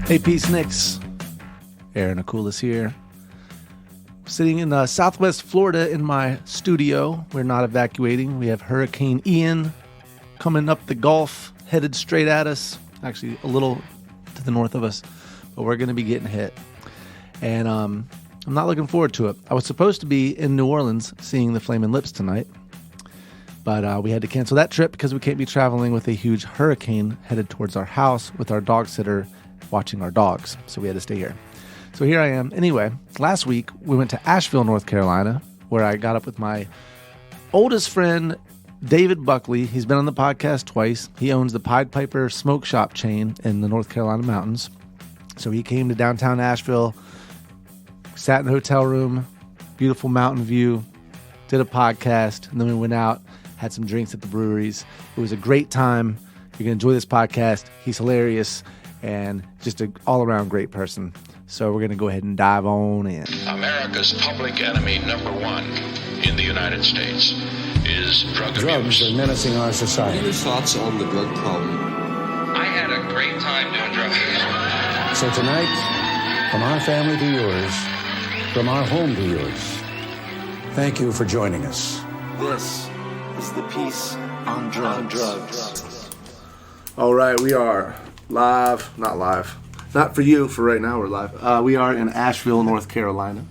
Hey, Peace Nicks. Aaron Akulis here. Sitting in southwest Florida in my studio. We're not evacuating. We have Hurricane Ian coming up the Gulf, headed straight at us. Actually, a little to the north of us. But we're going to be getting hit. And I'm not looking forward to it. I was supposed to be in New Orleans seeing the Flamin' Lips tonight. But we had to cancel that trip because we can't be traveling with a huge hurricane headed towards our house with our dog sitter watching our dogs. So we had to stay here. So here I am. Anyway, last week we went to Asheville, North Carolina, where I got up with my oldest friend, David Buckley. He's been on the podcast twice. He owns the Pied Piper smoke shop chain in the North Carolina mountains. So he came to downtown Asheville, sat in a hotel room, beautiful mountain view, did a podcast, and then we went out, had some drinks at the breweries. It was a great time. You're going to enjoy this podcast. He's hilarious and just an all-around great person. So we're going to go ahead and dive on in. America's public enemy number one in the United States is drug abuse. Drugs are menacing our society. Any thoughts on the drug problem? I had a great time doing drugs. So tonight, from our family to yours, from our home to yours, thank you for joining us. This is the Peace on Drugs. All right, we are live. Not for you, for right now we're live. We are in Asheville, North Carolina.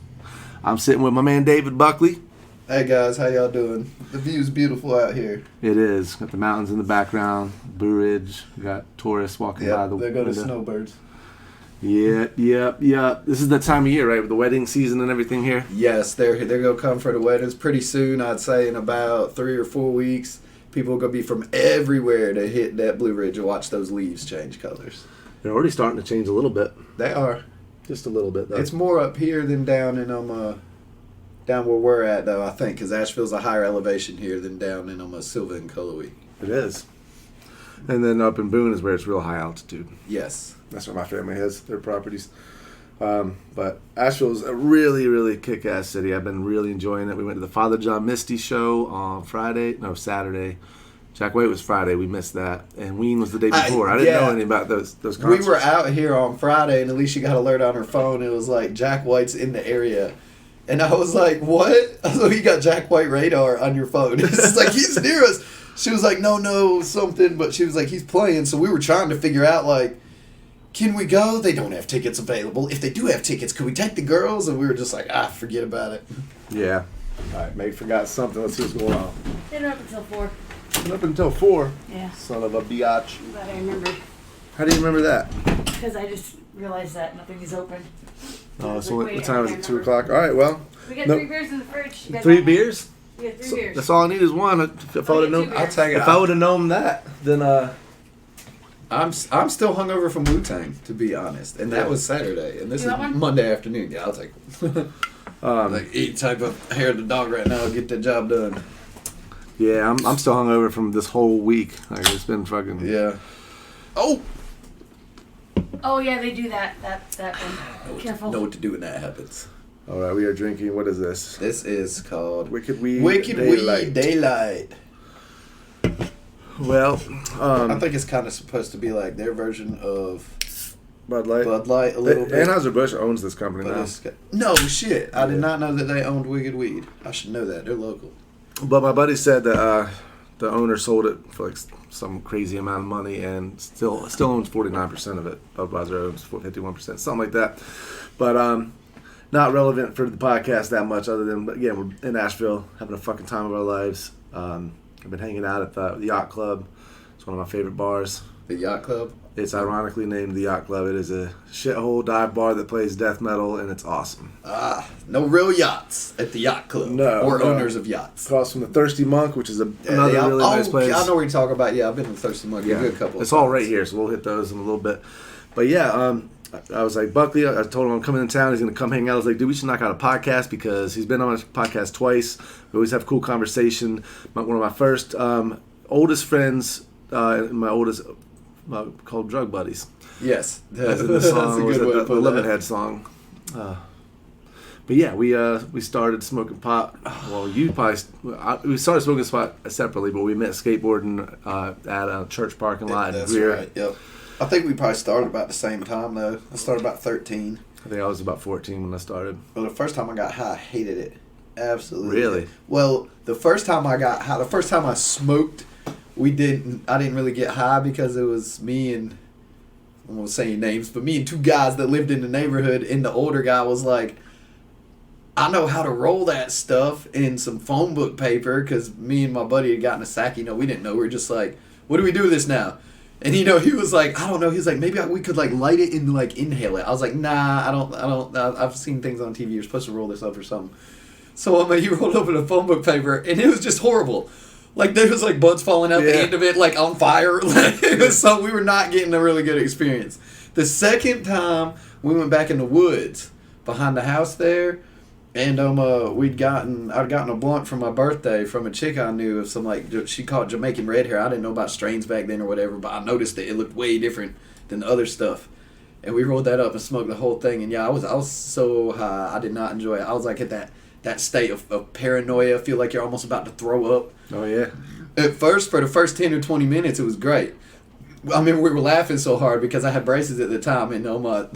I'm sitting with my man David Buckley. Hey guys, how y'all doing? The view's beautiful out here. It is. Got the mountains in the background, Blue Ridge. We got tourists walking by the there go the window. snowbirds. Yeah. This is the time of year, right? With the wedding season and everything here. Yes, they're gonna come for the weddings pretty soon. I'd say in about 3 or 4 weeks, people are gonna be from everywhere to hit that Blue Ridge and watch those leaves change colors. They're already starting to change a little bit. They are. Just a little bit, though. It's more up here than down in down where we're at, though. I think because Asheville's a higher elevation here than down in Silva and Cullowhee. It is. And then up in Boone is where it's real high altitude. Yes. That's where my family has their properties. But Asheville's a really, really kick-ass city. I've been really enjoying it. We went to the Father John Misty show on Saturday. Jack White was Friday. We missed that. And Ween was the day before. I didn't know anything about those concerts. We were out here on Friday, and Alicia got an alert on her phone. It was like, Jack White's in the area. And I was like, what? So you got Jack White radar on your phone. It's just like, he's near us. She was like, no, something. But she was like, he's playing. So we were trying to figure out, like, can we go? They don't have tickets available. If they do have tickets, could we take the girls? And we were just like, forget about it. Yeah. All right, Meg forgot something. Let's see what's going on. They're not up until 4. Up until 4. Yeah. Son of a biatch. I'm glad I remembered. How do you remember that? Because I just realized that nothing is open. Oh, so Wait, what time is I it? 2 remember. o'clock? All right, well. We got No. 3 beers in the fridge. You guys 3 want one? beers? We got 3 So beers. that's all I need is one. If I would have known, I'll I'll take it. if I would have known that, then I'm still hungover from Wu-Tang, to be honest. And that was Saturday. And this You is want one? Monday afternoon. Yeah, I'll take it. Like, eat type of hair of the dog right now. Get the job done. yeah, I'm still hungover from this whole week. Like it's been fucking. Yeah. Oh! Oh, yeah, they do that one. Careful. Know what to do when that happens. All right, we are drinking. What is this? This is called Wicked Weed. Weed Daylight. Well, I think it's kind of supposed to be like their version of Bud Light. Bud Light a little bit. Anheuser-Busch owns this company But now. no shit. I did not know that they owned Wicked Weed. I should know that. They're local. But my buddy said that the owner sold it for like some crazy amount of money and still owns 49% of it. Budweiser owns 51%, something like that. But not relevant for the podcast that much other than, again, we're in Asheville having a fucking time of our lives. I've been hanging out at the Yacht Club. It's one of my favorite bars. The Yacht Club? It's ironically named the Yacht Club. It is a shithole dive bar that plays death metal, and it's awesome. No real yachts at the Yacht Club. No, or no. owners of yachts. Across from the Thirsty Monk, which is another really nice place. I know where you're talking about. Yeah, I've been to Thirsty Monkey a good couple of it's times. all right here, so we'll hit those in a little bit. But yeah, I was like, Buckley, I told him I'm coming in town. He's going to come hang out. I was like, dude, we should knock out a podcast because he's been on my podcast twice. We always have cool conversation. One of my first oldest friends, my oldest called Drug Buddies. Yes. As in the song, That's a good way to the put that. Lemonhead song. But yeah, we started smoking pot. Well, we started smoking pot separately, but we met skateboarding at a church parking lot in That's Greer. right. Yep. I think we probably started about the same time, though. I started about 13. I think I was about 14 when I started. Well, the first time I got high, I hated it. Absolutely. Really? Well, the first time I got high, the first time I smoked, I didn't really get high because it was me and, I won't say names, but me and two guys that lived in the neighborhood, and the older guy was like, I know how to roll that stuff in some phone book paper, because me and my buddy had gotten a sack. We didn't know. We were just like, what do we do with this now? And he was like, I don't know. He's like, maybe we could like light it and like inhale it. I was like, nah, I don't. I've seen things on TV. You're supposed to roll this up or something. So he rolled up in a phone book paper, and it was just horrible. Like there was like buds falling out the end of it, like on fire. So we were not getting a really good experience. The second time we went back in the woods behind the house there. And I'd gotten a blunt for my birthday from a chick I knew of some she called it Jamaican red hair. I didn't know about strains back then or whatever, but I noticed that it looked way different than the other stuff. And we rolled that up and smoked the whole thing. And yeah, I was so high, I did not enjoy it. I was like at that state of paranoia. I feel like you're almost about to throw up. Oh yeah. At first, for the first 10 or 20 minutes, it was great. I remember we were laughing so hard because I had braces at the time, and but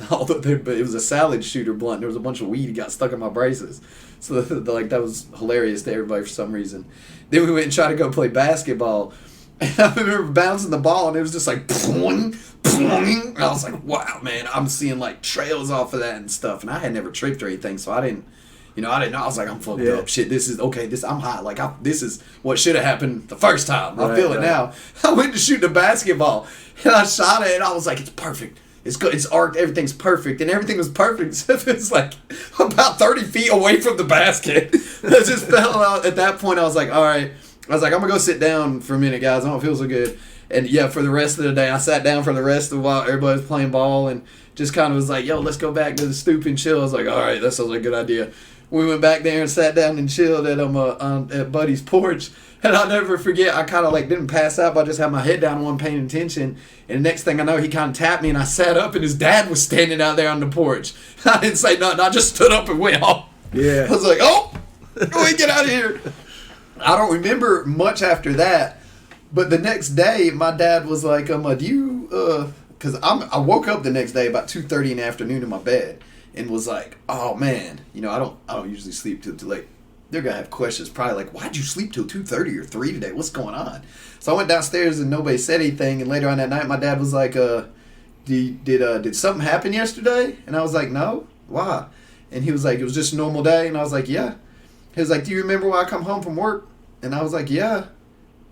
it was a salad shooter blunt. There was a bunch of weed got stuck in my braces, so that was hilarious to everybody for some reason. Then we went and tried to go play basketball, and I remember bouncing the ball, and it was just like ploing, ploing. And I was like, wow, man, I'm seeing like trails off of that and stuff, and I had never tripped or anything, so I didn't know. I was like, I'm fucked up. Shit, this is okay. I'm hot. Like, this is what should have happened the first time. I feel it now. I went to shoot the basketball, and I shot it, and I was like, it's perfect. It's good. It's arced. Everything's perfect, and everything was perfect. Except it's like about 30 feet away from the basket. I just fell out. At that point, I was like, all right. I was like, I'm gonna go sit down for a minute, guys. I don't feel so good. And yeah, for the rest of the day, I sat down for the rest of the while everybody was playing ball, and just kind of was like, yo, let's go back to the stoop and chill. I was like, all right, that sounds like a good idea. We went back there and sat down and chilled at Buddy's porch. And I'll never forget, I kind of didn't pass out, but I just had my head down and wasn't paying attention. And the next thing I know, he kind of tapped me, and I sat up, and his dad was standing out there on the porch. I didn't say nothing. I just stood up and went off. Yeah. I was like, oh, go ahead, get out of here. I don't remember much after that. But the next day, my dad was like, do you, because I woke up the next day about 2:30 in the afternoon in my bed. And was like, oh man, I don't usually sleep till late. They're gonna have questions, probably like, why'd you sleep till 2:30 or 3 today? What's going on? So I went downstairs and nobody said anything. And later on that night, my dad was like, did something happen yesterday? And I was like, no. Why? And he was like, it was just a normal day. And I was like, yeah. He was like, do you remember when I come home from work? And I was like, yeah.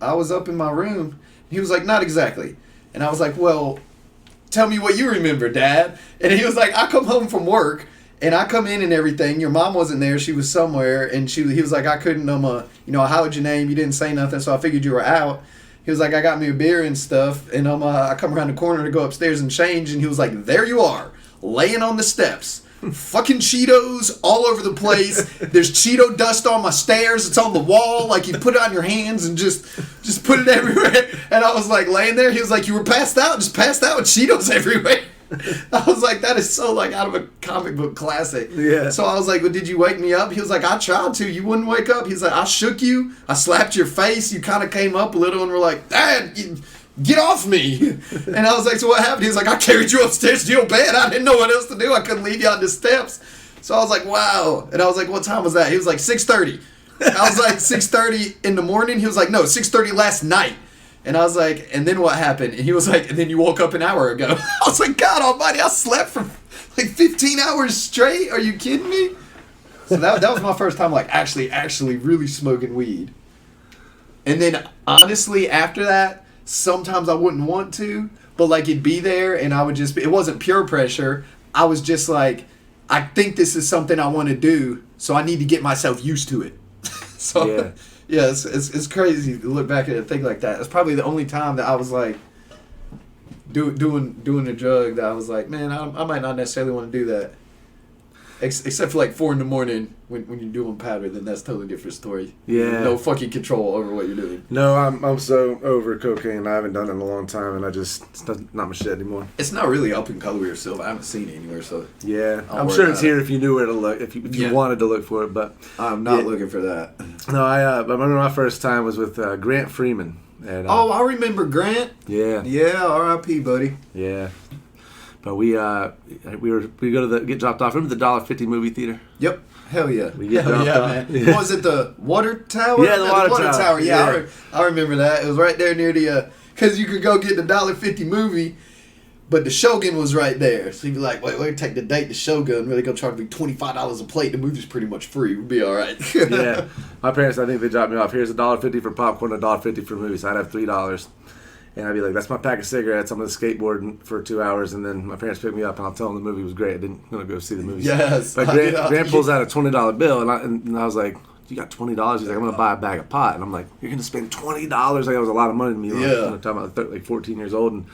I was up in my room. And he was like, not exactly. And I was like, well, tell me what you remember, Dad. And he was like, I come home from work, and I come in and everything. Your mom wasn't there. She was somewhere. And he was like, I couldn't, I hollered your name. You didn't say nothing, so I figured you were out. He was like, I got me a beer and stuff, and I come around the corner to go upstairs and change, and he was like, there you are, laying on the steps. Fucking Cheetos all over the place. There's Cheeto dust on my stairs. It's on the wall. Like, you put it on your hands and just put it everywhere. And I was like laying there. He was like, you were passed out. Just passed out with Cheetos everywhere. I was like, that is so out of a comic book classic. Yeah. So I was like, well, did you wake me up? He was like, I tried to. You wouldn't wake up. He's like, I shook you. I slapped your face. You kind of came up a little and were like, Dad, get off me. And I was like, so what happened? He was like, I carried you upstairs to your bed. I didn't know what else to do. I couldn't leave you on the steps. So I was like, wow. And I was like, what time was that? He was like, 6:30. I was like, 6:30 in the morning? He was like, no, 6:30 last night. And I was like, and then what happened? And he was like, and then you woke up an hour ago. I was like, God almighty, I slept for 15 hours straight? Are you kidding me? So that was my first time actually really smoking weed. And then honestly, after that, sometimes I wouldn't want to, but it'd be there, and I would just be, it wasn't pure pressure. I was just like, I think this is something I want to do, so I need to get myself used to it. So yeah, it's crazy to look back at it and think like that. It's probably the only time that I was like doing a drug that I was like, man, I might not necessarily want to do that. Except for 4 in the morning when you're doing powder, then that's a totally different story. Yeah. No fucking control over what you're doing. No, I'm so over cocaine. I haven't done it in a long time, and it's not my shit anymore. It's not really up in color or silver. I haven't seen it anywhere, so yeah, I'm sure it's here if you knew where to look, if you wanted to look for it. But I'm not looking for that. No, I remember my first time was with Grant Freeman. And, I remember Grant. Yeah. Yeah, R.I.P. buddy. Yeah. But we go to get dropped off. Remember the $1.50 movie theater? Yep. Hell yeah. We get dropped off. Man. Yeah. Was it the Water Tower? Yeah, the Water Tower. Yeah. I remember that. It was right there near the, because you could go get the $1.50 movie, but the Shogun was right there. So you'd be like, wait, take the date to Shogun. Really go charge me $25 a plate. The movie's pretty much free. We'll be all right. Yeah. My parents, I think they dropped me off. Here's $1.50 for popcorn, $1.50 for movies. So I'd have $3. And I'd be like, that's my pack of cigarettes. I'm going to skateboard for 2 hours. And then my parents pick me up, and I'll tell them the movie was great. I didn't want to go see the movie. Yes. But Grant pulls out a $20 bill, and I was like, you got $20? He's like, I'm going to buy a bag of pot. And I'm like, you're going to spend $20? Like, that was a lot of money to me. I'm talking about like 14 years old. And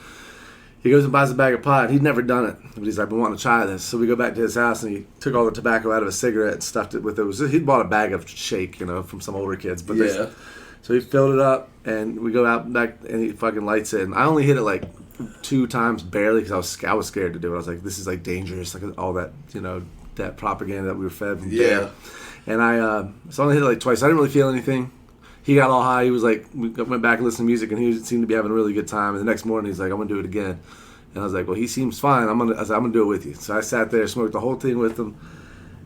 he goes and buys a bag of pot. He'd never done it. But he's like, I want to try this. So we go back to his house, and he took all the tobacco out of a cigarette and stuffed it with it. He'd bought a bag of shake, from some older kids. But so he filled it up, and we go out back, and he fucking lights it. And I only hit it like 2 times barely because I was scared to do it. I was like, this is like dangerous, like all that that propaganda that we were fed from dad. And so I only hit it like twice. I didn't really feel anything. He got all high. He was like, we went back and listened to music, and he seemed to be having a really good time. And the next morning, he's like, I'm gonna do it again. And I was like, well, he seems fine. I was like, I'm gonna do it with you. So I sat there, smoked the whole thing with him.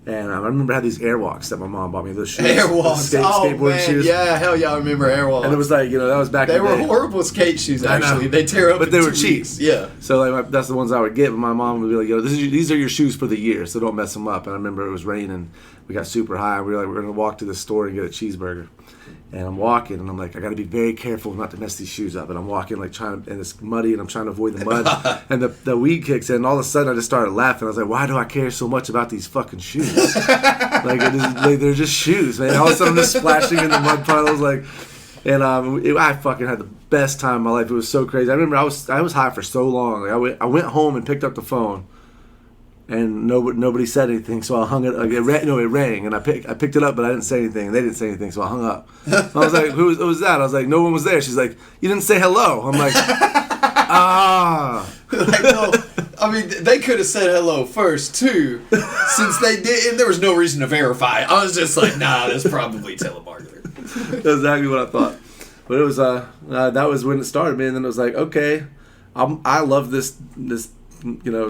And I remember I had these Airwalks that my mom bought me. Those shoes. Airwalks. Skateboard shoes. Yeah, hell yeah, I remember Airwalks. And it was like, that was back in the day. They were horrible skate shoes, actually. They tear up. But they were cheap. Yeah. So like that's the ones I would get. But my mom would be like, these are your shoes for the year, so don't mess them up. And I remember it was raining. We got super high. And we were like, we're going to walk to the store and get a cheeseburger. And I'm walking, and I'm like, I got to be very careful not to mess these shoes up. And I'm walking, like, and it's muddy, and I'm trying to avoid the mud. And the weed kicks in, and all of a sudden, I just started laughing. I was like, why do I care so much about these fucking shoes? like they're just shoes, man. All of a sudden, I'm just splashing in the mud puddles, I fucking had the best time of my life. It was so crazy. I remember I was high for so long. Like, I went home and picked up the phone. And nobody said anything, so I hung it. Like it rang, and I picked it up, but I didn't say anything. And they didn't say anything, so I hung up. I was like, "Who was that?" I was like, "No one was there." She's like, "You didn't say hello." I'm like, Like, no, I mean, they could have said hello first too, since they didn't. There was no reason to verify. I was just like, nah, that's probably telemarketer. That's exactly what I thought. But it was that was when it started, man. And then it was like, okay, I love this.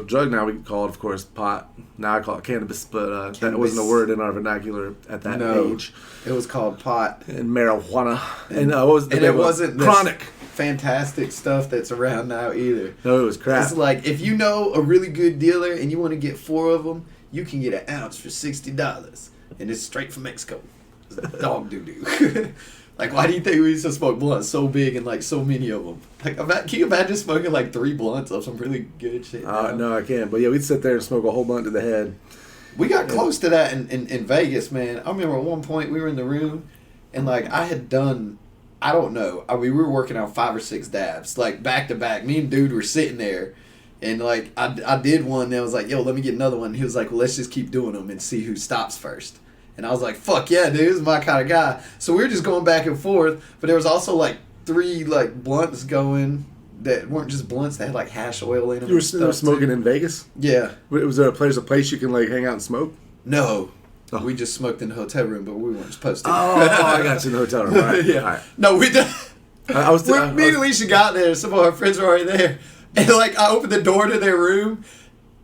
Drug now we call it, of course, pot. Now I call it cannabis, but that wasn't a word in our vernacular at that age. It was called pot and marijuana, and what was the and it wasn't chronic, fantastic stuff that's around now either. No, it was crap. It's like if you know a really good dealer and you want to get 4 of them, you can get an ounce for $60, and it's straight from Mexico. It's dog doo doo. Like, why do you think we used to smoke blunts so big and, like, so many of them? Like, can you imagine smoking, like, 3 blunts of some really good shit? No, I can't. But, yeah, we'd sit there and smoke a whole blunt to the head. We got close to that in Vegas, man. I remember at one point we were in the room, and, like, I had done, I don't know. I mean, we were working on 5 or 6 dabs, like, back to back. Me and dude were sitting there, and, like, I did one, and I was like, yo, let me get another one. He was like, well, let's just keep doing them and see who stops first. And I was like, fuck yeah, dude, this is my kind of guy. So we were just going back and forth, but there was also like 3 like blunts going that weren't just blunts, they had like hash oil in them. You were smoking in Vegas? Yeah. Was there a place you can like hang out and smoke? No. Oh. We just smoked in the hotel room, but we weren't supposed to. I got you in the hotel room. All right. Yeah. All right. No, we did. Me and Alicia got there, some of our friends were already there. And like I opened the door to their room.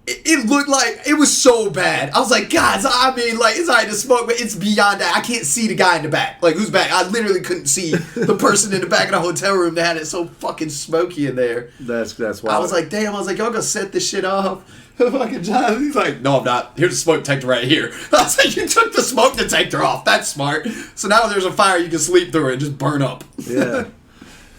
It looked like it was so bad. I was like, guys, I mean, like, it's all right to smoke, but it's beyond that. I can't see the guy in the back. Like, who's back? I literally couldn't see the person in the back of the hotel room that had it so fucking smoky in there. That's wild. I was like, damn. I was like, y'all gonna set this shit off? Fucking John. He's like, no, I'm not. Here's the smoke detector right here. I was like, you took the smoke detector off. That's smart. So now there's a fire, you can sleep through it and just burn up. Yeah.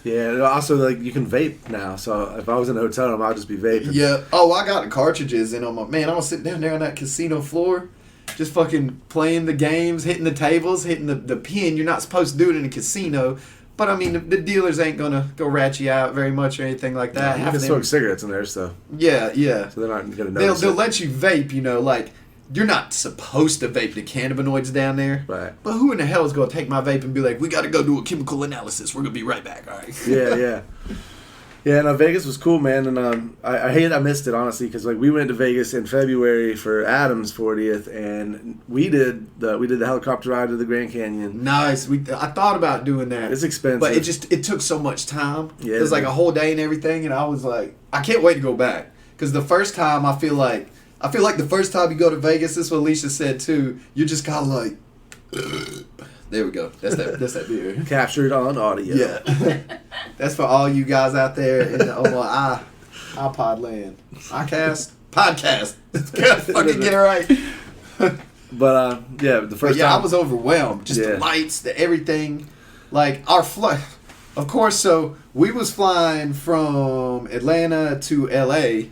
Yeah, also, like, you can vape now, so if I was in a hotel room, I'd just be vaping. Yeah. Oh, I got the cartridges, and I'm like, man, I was sitting down there on that casino floor, just fucking playing the games, hitting the tables, hitting the pin. You're not supposed to do it in a casino, but, I mean, the dealers ain't going to go rat you out very much or anything like that. Yeah, you can smoke cigarettes in there, so. Yeah, yeah. So they're not going to notice They'll let you vape, like, you're not supposed to vape the cannabinoids down there. Right. But who in the hell is going to take my vape and be like, we got to go do a chemical analysis. We're going to be right back, all right? Yeah, yeah. Yeah, no, Vegas was cool, man, and I hate I missed it honestly because like we went to Vegas in February for Adam's 40th, and we did the helicopter ride to the Grand Canyon. Nice. I thought about doing that. It's expensive, but it took so much time. Yeah, it was like a whole day and everything, and I was like, I can't wait to go back because the first time I feel like the first time you go to Vegas, this is what Alicia said too. You're just kind of like. There we go. That's that beer. Captured on audio. Yeah. That's for all you guys out there in the iPod land. Podcast. Gotta fucking get it right. But yeah, the first time I was overwhelmed. Just the lights, the everything. Like our flight. Of course, so we was flying from Atlanta to LA,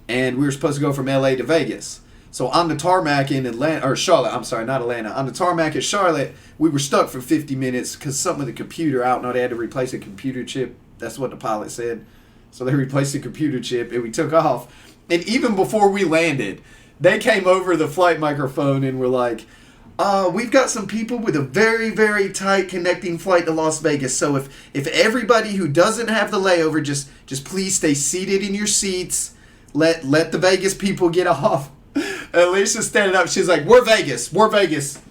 and we were supposed to go from LA to Vegas. So on the tarmac in Charlotte, I'm sorry, not Atlanta. On the tarmac at Charlotte, we were stuck for 50 minutes because something with the computer, I don't know, they had to replace a computer chip. That's what the pilot said. So they replaced the computer chip, and we took off. And even before we landed, they came over the flight microphone and were like, we've got some people with a very, very tight connecting flight to Las Vegas. So if everybody who doesn't have the layover, just please stay seated in your seats. Let the Vegas people get off. And Alicia's standing up. She's like, we're Vegas.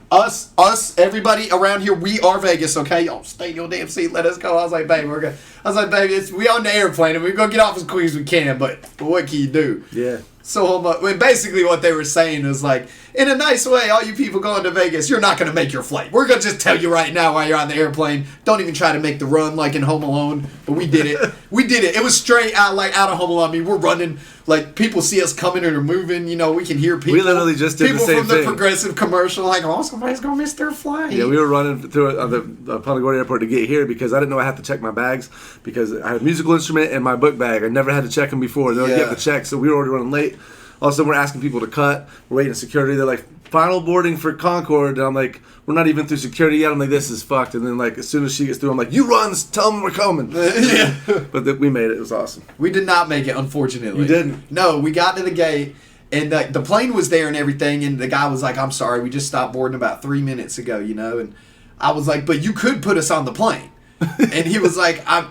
Us, everybody around here, we are Vegas, okay? Y'all stay in your damn seat. Let us go. I was like, baby, we're good. I was like, baby, we on the airplane, and we're going to get off as quick as we can, but what can you do? Yeah. So basically what they were saying was like, in a nice way, all you people going to Vegas, you're not going to make your flight. We're going to just tell you right now while you're on the airplane, don't even try to make the run like in Home Alone. But we did it. It was straight out of Home Alone. I mean, we're running, like people see us coming and are moving. You know, we can hear people. We literally just did the same thing. People from the Progressive commercial like, oh, somebody's going to miss their flight. Yeah, we were running through the Punta Gorda airport to get here because I didn't know I had to check my bags because I had a musical instrument and my book bag. I never had to check them before. They would get the check, so we were already running late. All of a sudden, we're asking people to cut. We're waiting in security. They're like, final boarding for Concorde. And I'm like, we're not even through security yet. I'm like, this is fucked. And then, like, as soon as she gets through, I'm like, you run. Tell them we're coming. Yeah. But we made it. It was awesome. We did not make it, unfortunately. You didn't? No, we got to the gate, and the plane was there and everything, and the guy was like, I'm sorry, we just stopped boarding about 3 minutes ago, you know? And I was like, but you could put us on the plane. And he was like, I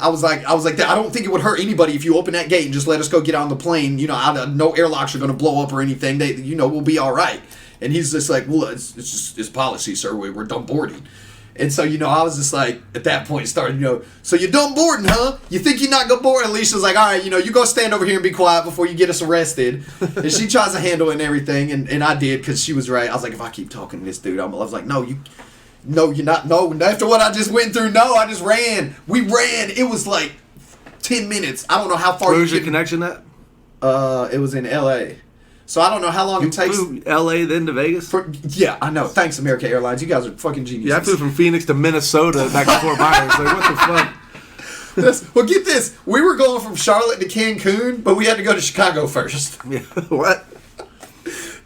was like, I don't think it would hurt anybody if you open that gate and just let us go get on the plane. You know, no airlocks are going to blow up or anything. We'll be all right. And he's just like, well, it's policy, sir. We're done boarding. And so, I was just like, at that point, started, so you're done boarding, huh? You think you're not going to board? Alicia's like, all right, you go stand over here and be quiet before you get us arrested. And she tries to handle it and everything. And I did because she was right. I was like, if I keep talking to this dude, I was like, no, you're not. No, after what I just went through, no, I just ran. We ran. It was like 10 minutes. I don't know how far. Where was your connection at? It was in L.A. So I don't know how long it takes. Flew L.A. then to Vegas? Yeah, I know. Thanks, American Airlines. You guys are fucking geniuses. Yeah, I flew from Phoenix to Minnesota back to Fort Myers. Like, what the fuck? Well, get this. We were going from Charlotte to Cancun, but we had to go to Chicago first. Yeah, what?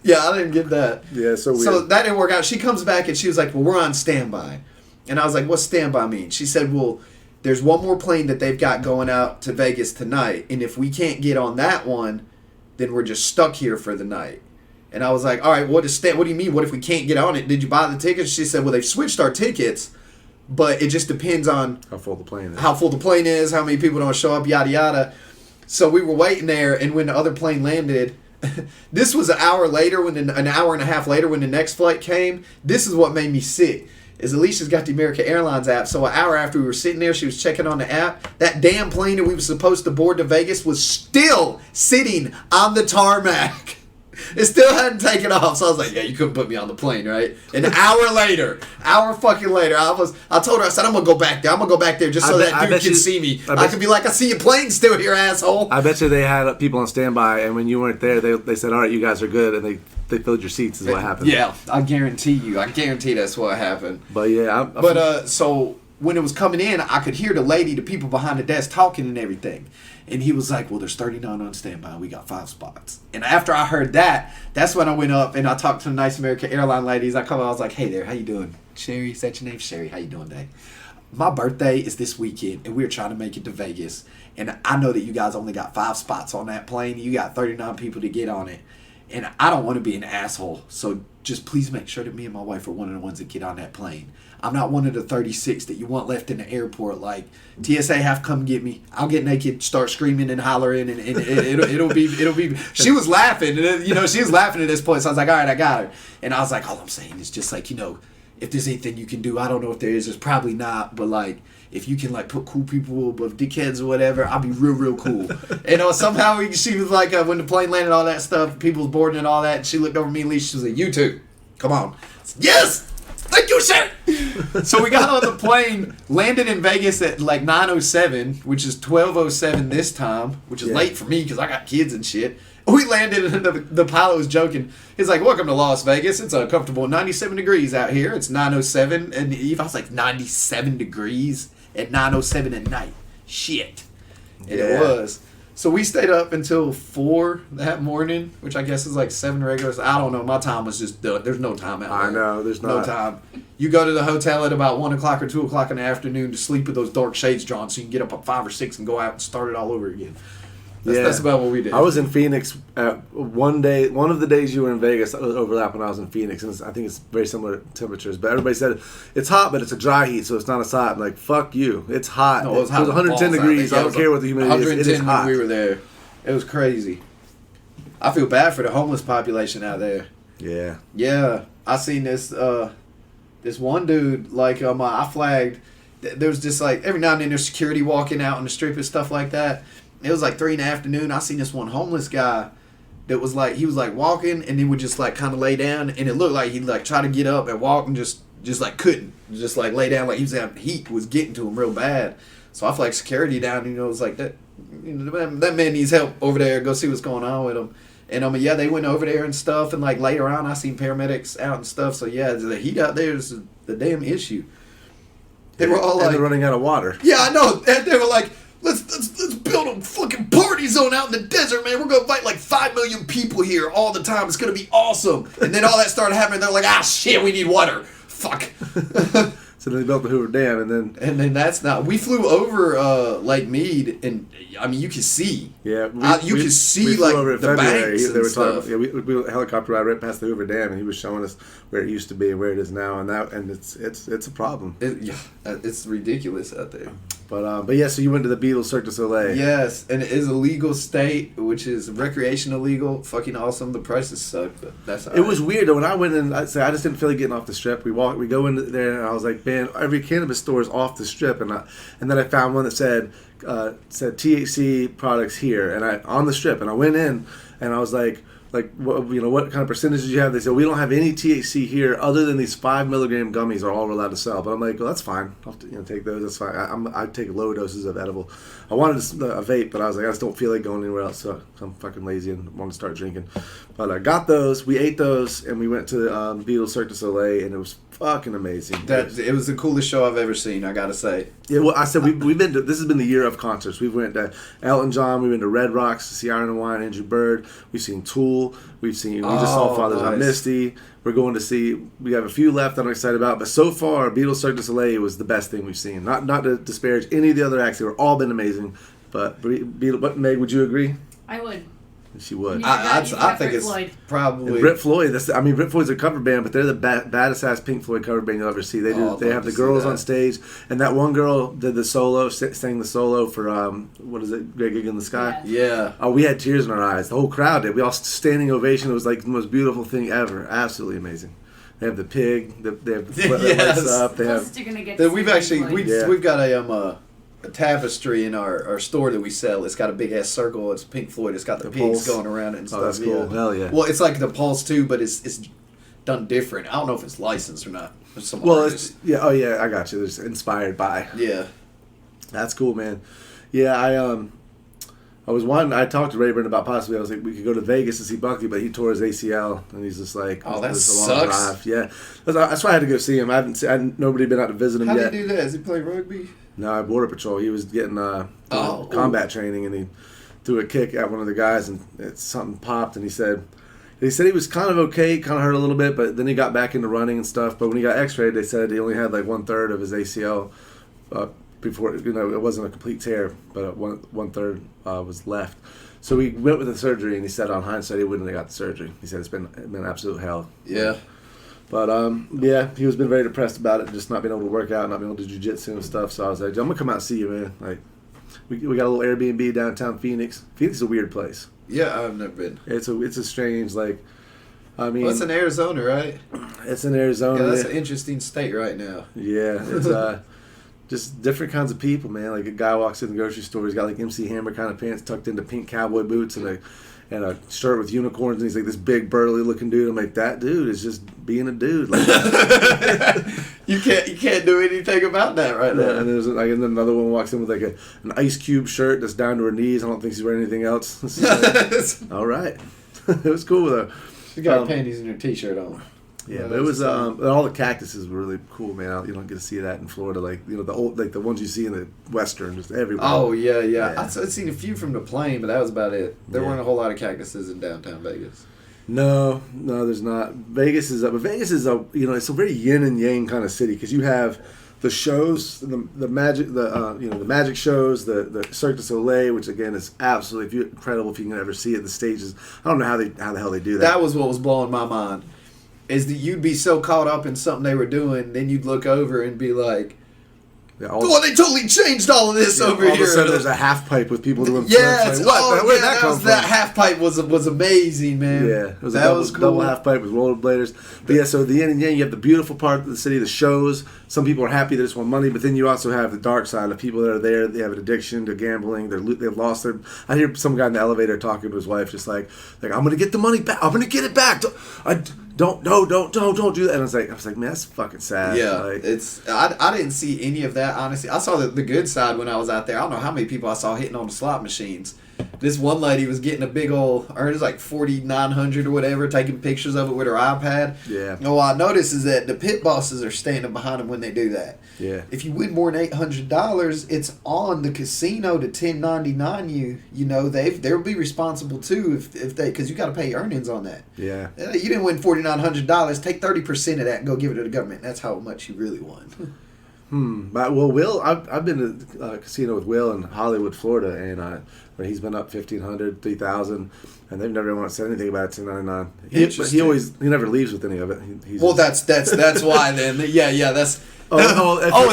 Yeah, I didn't get that. Yeah, so weird. So that didn't work out. She comes back and she was like, well, we're on standby. And I was like, what's standby mean? She said, well, there's one more plane that they've got going out to Vegas tonight. And if we can't get on that one, then we're just stuck here for the night. And I was like, all right, what do you mean? What if we can't get on it? Did you buy the tickets? She said, well, they've switched our tickets, but it just depends on how full the plane is, how many people don't show up, yada, yada. So we were waiting there, and when the other plane landed, this was an hour and a half later when the next flight came. This is what made me sick. Is Alicia's got the American Airlines app, so an hour after we were sitting there, she was checking on the app. That damn plane that we were supposed to board to Vegas was still sitting on the tarmac. It still hadn't taken off, so I was like, yeah, you couldn't put me on the plane, right? An hour fucking later, I told her, I said, I'm going to go back there. I'm going to go back there just so that dude can see me. I could be like, I see your plane still here, asshole. I bet you they had people on standby, and when you weren't there, they said, all right, you guys are good, and they filled your seats is what happened. Yeah, I guarantee that's what happened. But yeah. So when it was coming in, I could hear the people behind the desk talking and everything. And he was like, well, there's 39 on standby. We got 5 spots. And after I heard that, that's when I went up and I talked to the nice American Airline ladies. I was like, hey there, how you doing? Sherry, is that your name? Sherry, how you doing today? My birthday is this weekend, and we're trying to make it to Vegas. And I know that you guys only got 5 spots on that plane. You got 39 people to get on it. And I don't want to be an asshole. So just please make sure that me and my wife are one of the ones that get on that plane. I'm not one of the 36 that you want left in the airport. Like, TSA have come get me. I'll get naked, start screaming and hollering, and it'll be. She was laughing, and she was laughing at this point. So I was like, all right, I got her. And I was like, all I'm saying is just like, if there's anything you can do, I don't know if there is. There's probably not, but like, if you can like put cool people above dickheads or whatever, I'll be real cool. Somehow she was like, when the plane landed, all that stuff, people was boarding and all that, and she looked over at me and Lee, she was like, you two, come on. I said, yes! Thank you, sir! So we got on the plane, landed in Vegas at like 9:07, which is 12:07 this time, which is late for me because I got kids and shit. We landed and the pilot was joking. He's like, welcome to Las Vegas. It's a comfortable 97 degrees out here. It's 9:07. And I was like, 97 degrees at 9:07 at night. Shit. And it was. So we stayed up until 4 that morning, which I guess is like 7 regulars. I don't know. My time was just done. There's no time out there. I know. There's no time. You go to the hotel at about 1 o'clock or 2 o'clock in the afternoon to sleep with those dark shades drawn so you can get up at 5 or 6 and go out and start it all over again. That's about what we did. I was in Phoenix one day. One of the days you were in Vegas overlap when I was in Phoenix, and I think it's very similar temperatures. But everybody said it's hot, but it's a dry heat, so it's not as hot. I'm like, fuck you, it's hot. No, it was hot. It was 110 degrees. I don't care what the humidity is. It is hot. When we were there. It was crazy. I feel bad for the homeless population out there. Yeah. Yeah, I seen this one dude like I flagged. There was just like every now and then there's security walking out on the strip and stuff like that. It was like 3 in the afternoon. I seen this one homeless guy that was like, he was like walking and then would just like kind of lay down, and it looked like he'd like try to get up and walk and just like couldn't. Just like lay down, like he was having heat was getting to him real bad. So I flagged security down, it was like that man needs help over there. Go see what's going on with him. And they went over there and stuff, and like later on I seen paramedics out and stuff. So yeah, the heat out there is the damn issue. They were all like, they're running out of water. Yeah, I know. And they were like, Let's build a fucking party zone out in the desert, man. We're going to invite like 5 million people here all the time. It's going to be awesome. And then all that started happening. They're like, shit, we need water. Fuck. So they built the Hoover Dam, and then that's not. We flew over Lake Mead, and I mean you can see. Yeah, you can see like over the February. banks. They were stuff. talking. Yeah, we went helicopter ride right past the Hoover Dam, and he was showing us where it used to be and where it is now, and it's a problem. It's ridiculous out there. But yeah, so you went to the Beatles Cirque du Soleil. Yes, and it is a legal state, which is recreational legal. Fucking awesome. The prices suck, but that's all right. It was weird though. When I went in, I just didn't feel like getting off the strip. We go in there, and I was like, man, every cannabis store is off the strip, and then I found one that said THC products here, and on the strip, and I went in, and I was like, what kind of percentage did you have? They said, we don't have any THC here other than these 5 milligram gummies are all we're allowed to sell. But I'm like, well, that's fine. I'll take those. That's fine. I take low doses of edible. I wanted a vape, but I was like, I just don't feel like going anywhere else. So I'm fucking lazy and want to start drinking. But I got those. We ate those, and we went to the Beatles Cirque du Soleil, and it was fucking amazing. It was the coolest show I've ever seen, I gotta say. Yeah, well, I said we've been to. This has been the year of concerts. We've went to Elton John. We went to Red Rocks to see Iron and Wine, Andrew Bird. We've seen Tool. We just saw Fathers on Misty. We're going to see. We have a few left that I'm excited about, but so far, Beatles Cirque du Soleil was the best thing we've seen. Not to disparage any of the other acts; they were all been amazing. But Meg, would you agree? I would. She would. I think it's probably Brit Floyd. Brit Floyd's a cover band, but they're the baddest ass Pink Floyd cover band you'll ever see. They have the girls on stage, and that one girl did the solo, sang the solo for what is it, Great Gig in the Sky? Yeah. Oh, we had tears in our eyes. The whole crowd did. We all standing ovation. It was like the most beautiful thing ever. Absolutely amazing. They have the pig. They have the lights up. They have. We've got a tapestry in our store that we sell. It's got a big ass circle. It's Pink Floyd. It's got the pigs Pulse. going around it and stuff. Oh, that's cool. Hell yeah. Well, it's like the Pulse too, but it's done different. I don't know if it's licensed or not. I got you. It's inspired by. Yeah. That's cool, man. Yeah, I was wanting. I talked to Rayburn about possibly. I was like, we could go to Vegas to see Buckley, but he tore his ACL, and he's just like, oh, that sucks. A long drive. Yeah, that's why I had to go see him. Nobody been out to visit him yet. How did he do that? Does he play rugby? No, Border Patrol. He was getting combat training, and he threw a kick at one of the guys, and something popped, and he said he was kind of okay, kind of hurt a little bit, but then he got back into running and stuff. But when he got X-rayed, they said he only had like 1/3 of his ACL before. It wasn't a complete tear, but 1/3 was left. So we went with the surgery, and he said on hindsight he wouldn't have got the surgery. He said it's been absolute hell. Yeah. But yeah, he was been very depressed about it, just not being able to work out, not being able to do jiu-jitsu and stuff. So I was like, I'm gonna come out and see you, man. Like, we got a little Airbnb downtown Phoenix. Phoenix is a weird place. Yeah, I've never been. It's a strange, like, I mean, Well, it's in Arizona, right? it's in Arizona. Yeah, that's an interesting state right now. Yeah, it's just different kinds of people, man. Like a guy walks in the grocery store, he's got like MC Hammer kind of pants tucked into pink cowboy boots and a shirt with unicorns, and he's like this big burly looking dude. I'm like, that dude is just being a dude. Like, You can't do anything about that right now. and there's like, and then another one walks in with like an Ice Cube shirt that's down to her knees. I don't think she's wearing anything else. It's just like, all right, it was cool though. She got her panties and her t-shirt on. Yeah, but it was and all the cactuses were really cool, man. You don't get to see that in Florida, like the old, like the ones you see in the Western, just everywhere. Oh yeah. I'd seen a few from the plane, but that was about it. There weren't a whole lot of cactuses in downtown Vegas. No, there's not. Vegas is it's a very yin and yang kind of city because you have the shows, the magic, the magic shows, the Cirque du Soleil, which again is absolutely incredible if you can ever see it. The stages, I don't know how the hell they do that. That was what was blowing my mind. Is that you'd be so caught up in something they were doing, then you'd look over and be like, they totally changed all of this over all here. Of a sudden, there's a half pipe with people doing Yeah, flips. Like, what? Where'd that come from? That half pipe was amazing, man. Yeah, it was that was cool. Double half pipe with rollerbladers. But yeah, so the yin and yang, you have the beautiful part of the city, the shows. Some people are happy they just want money, but then you also have the dark side of people that are there. They have an addiction to gambling. They've lost their. I hear some guy in the elevator talking to his wife, just like I'm gonna get the money back. I'm gonna get it back. Don't do that. And I was like, man, that's fucking sad. Yeah, like, I didn't see any of that, honestly. I saw the good side when I was out there. I don't know how many people I saw hitting on the slot machines. This one lady was getting a big old, or it was like 4,900 or whatever, taking pictures of it with her iPad. Yeah. And what I noticed is that the pit bosses are standing behind them when they do that. Yeah. If you win more than $800, it's on the casino to 1099 you. You know, they'll be responsible too if they, because you got to pay earnings on that. Yeah. You didn't win $4,900. Take 30% of that and go give it to the government. That's how much you really won. But Will, I've been to a casino with Will in Hollywood, Florida, and where he's been up $1,500, $3,000, and they've never once said anything about $10.99. He never leaves with any of it. That's why then. Yeah, that's. As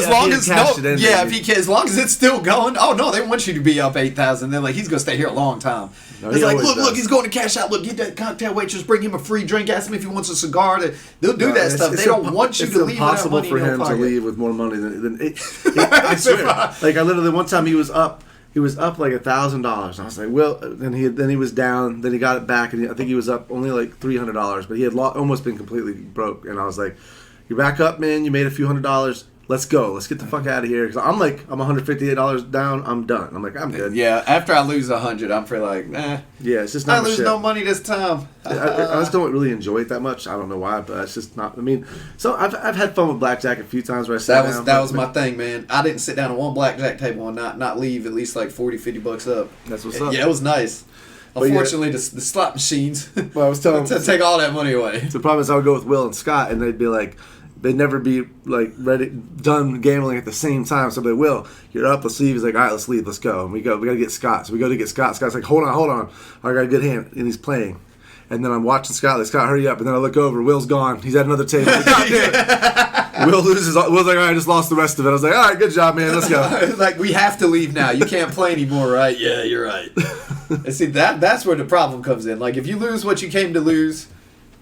long as it's still going. Oh no, they want you to be up 8,000. They're like, he's gonna stay here a long time. No, it's like, look, he's going to cash out. Look, get that cocktail waitress, bring him a free drink, ask him if he wants a cigar. They'll do that stuff. They don't want you to leave. It's impossible for him to leave with more money than I swear. Like I literally one time he was up like $1,000. I was like, well, then he was down. Then he got it back, and I think he was up only like $300. But he had almost been completely broke. And I was like, you're back up, man. You made a few $100. Let's go. Let's get the fuck out of here. Because I'm $158 down. I'm done. I'm like, I'm good. Yeah. After I lose 100, I'm pretty like, nah. Yeah, it's just not. I lose no money this time. I just don't really enjoy it that much. I don't know why, but it's just not. I mean, so I've had fun with blackjack a few times where I sat down. That was my thing, man. I didn't sit down at one blackjack table and not leave at least like $40-$50 up. That's what's up. Yeah, it was nice. Unfortunately, the slot machines. Well, I was telling to take all that money away. The problem is I would go with Will and Scott, and they'd be like. They'd never be like done gambling at the same time. So they will. You're up. Let's leave. He's like, all right, let's leave. Let's go. And we go. We gotta get Scott. So we go to get Scott. Scott's like, hold on. I got a good hand, and he's playing. And then I'm watching Scott. Like, Scott, hurry up. And then I look over. Will's gone. He's at another table. Like, God damn it. Will loses. Will's like, all right, I just lost the rest of it. I was like, all right, good job, man. Let's go. Like, we have to leave now. You can't play anymore, right? Yeah, you're right. And see, that's where the problem comes in. Like, if you lose what you came to lose.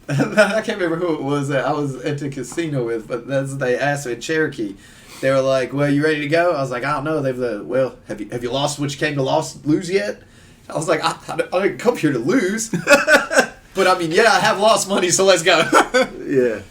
I can't remember who it was that I was at the casino with, but they asked me in Cherokee. They were like, "Well, you ready to go?" I was like, "I don't know." They've well, have you lost what you came to lose yet? I was like, I didn't come here to lose, but I mean, yeah, I have lost money, so let's go. Yeah.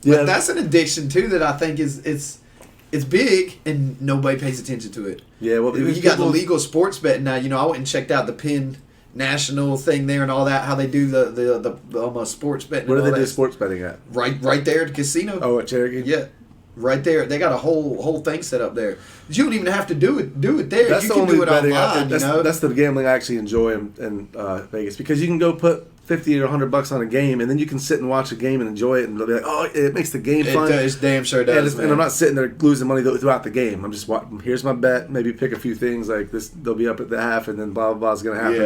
But that's an addiction too that I think is it's big and nobody pays attention to it. Yeah, well, you got the legal sports betting now. You know, I went and checked out the Penn National thing there and all that. How they do the almost sports betting. Where do they do sports betting at? Right there at the casino. Oh, at Cherokee. Yeah, right there. They got a whole thing set up there. You don't even have to do it there. That's you the can only do it betting. online. That's the gambling I actually enjoy in Vegas because you can go put $50 or $100 on a game, and then you can sit and watch a game and enjoy it, and they'll be like, "Oh, it makes the game fun." It damn sure does. And I'm not sitting there losing money throughout the game. I'm just watching. Here's my bet. Maybe pick a few things like this. They'll be up at the half, and then blah blah blah is gonna happen.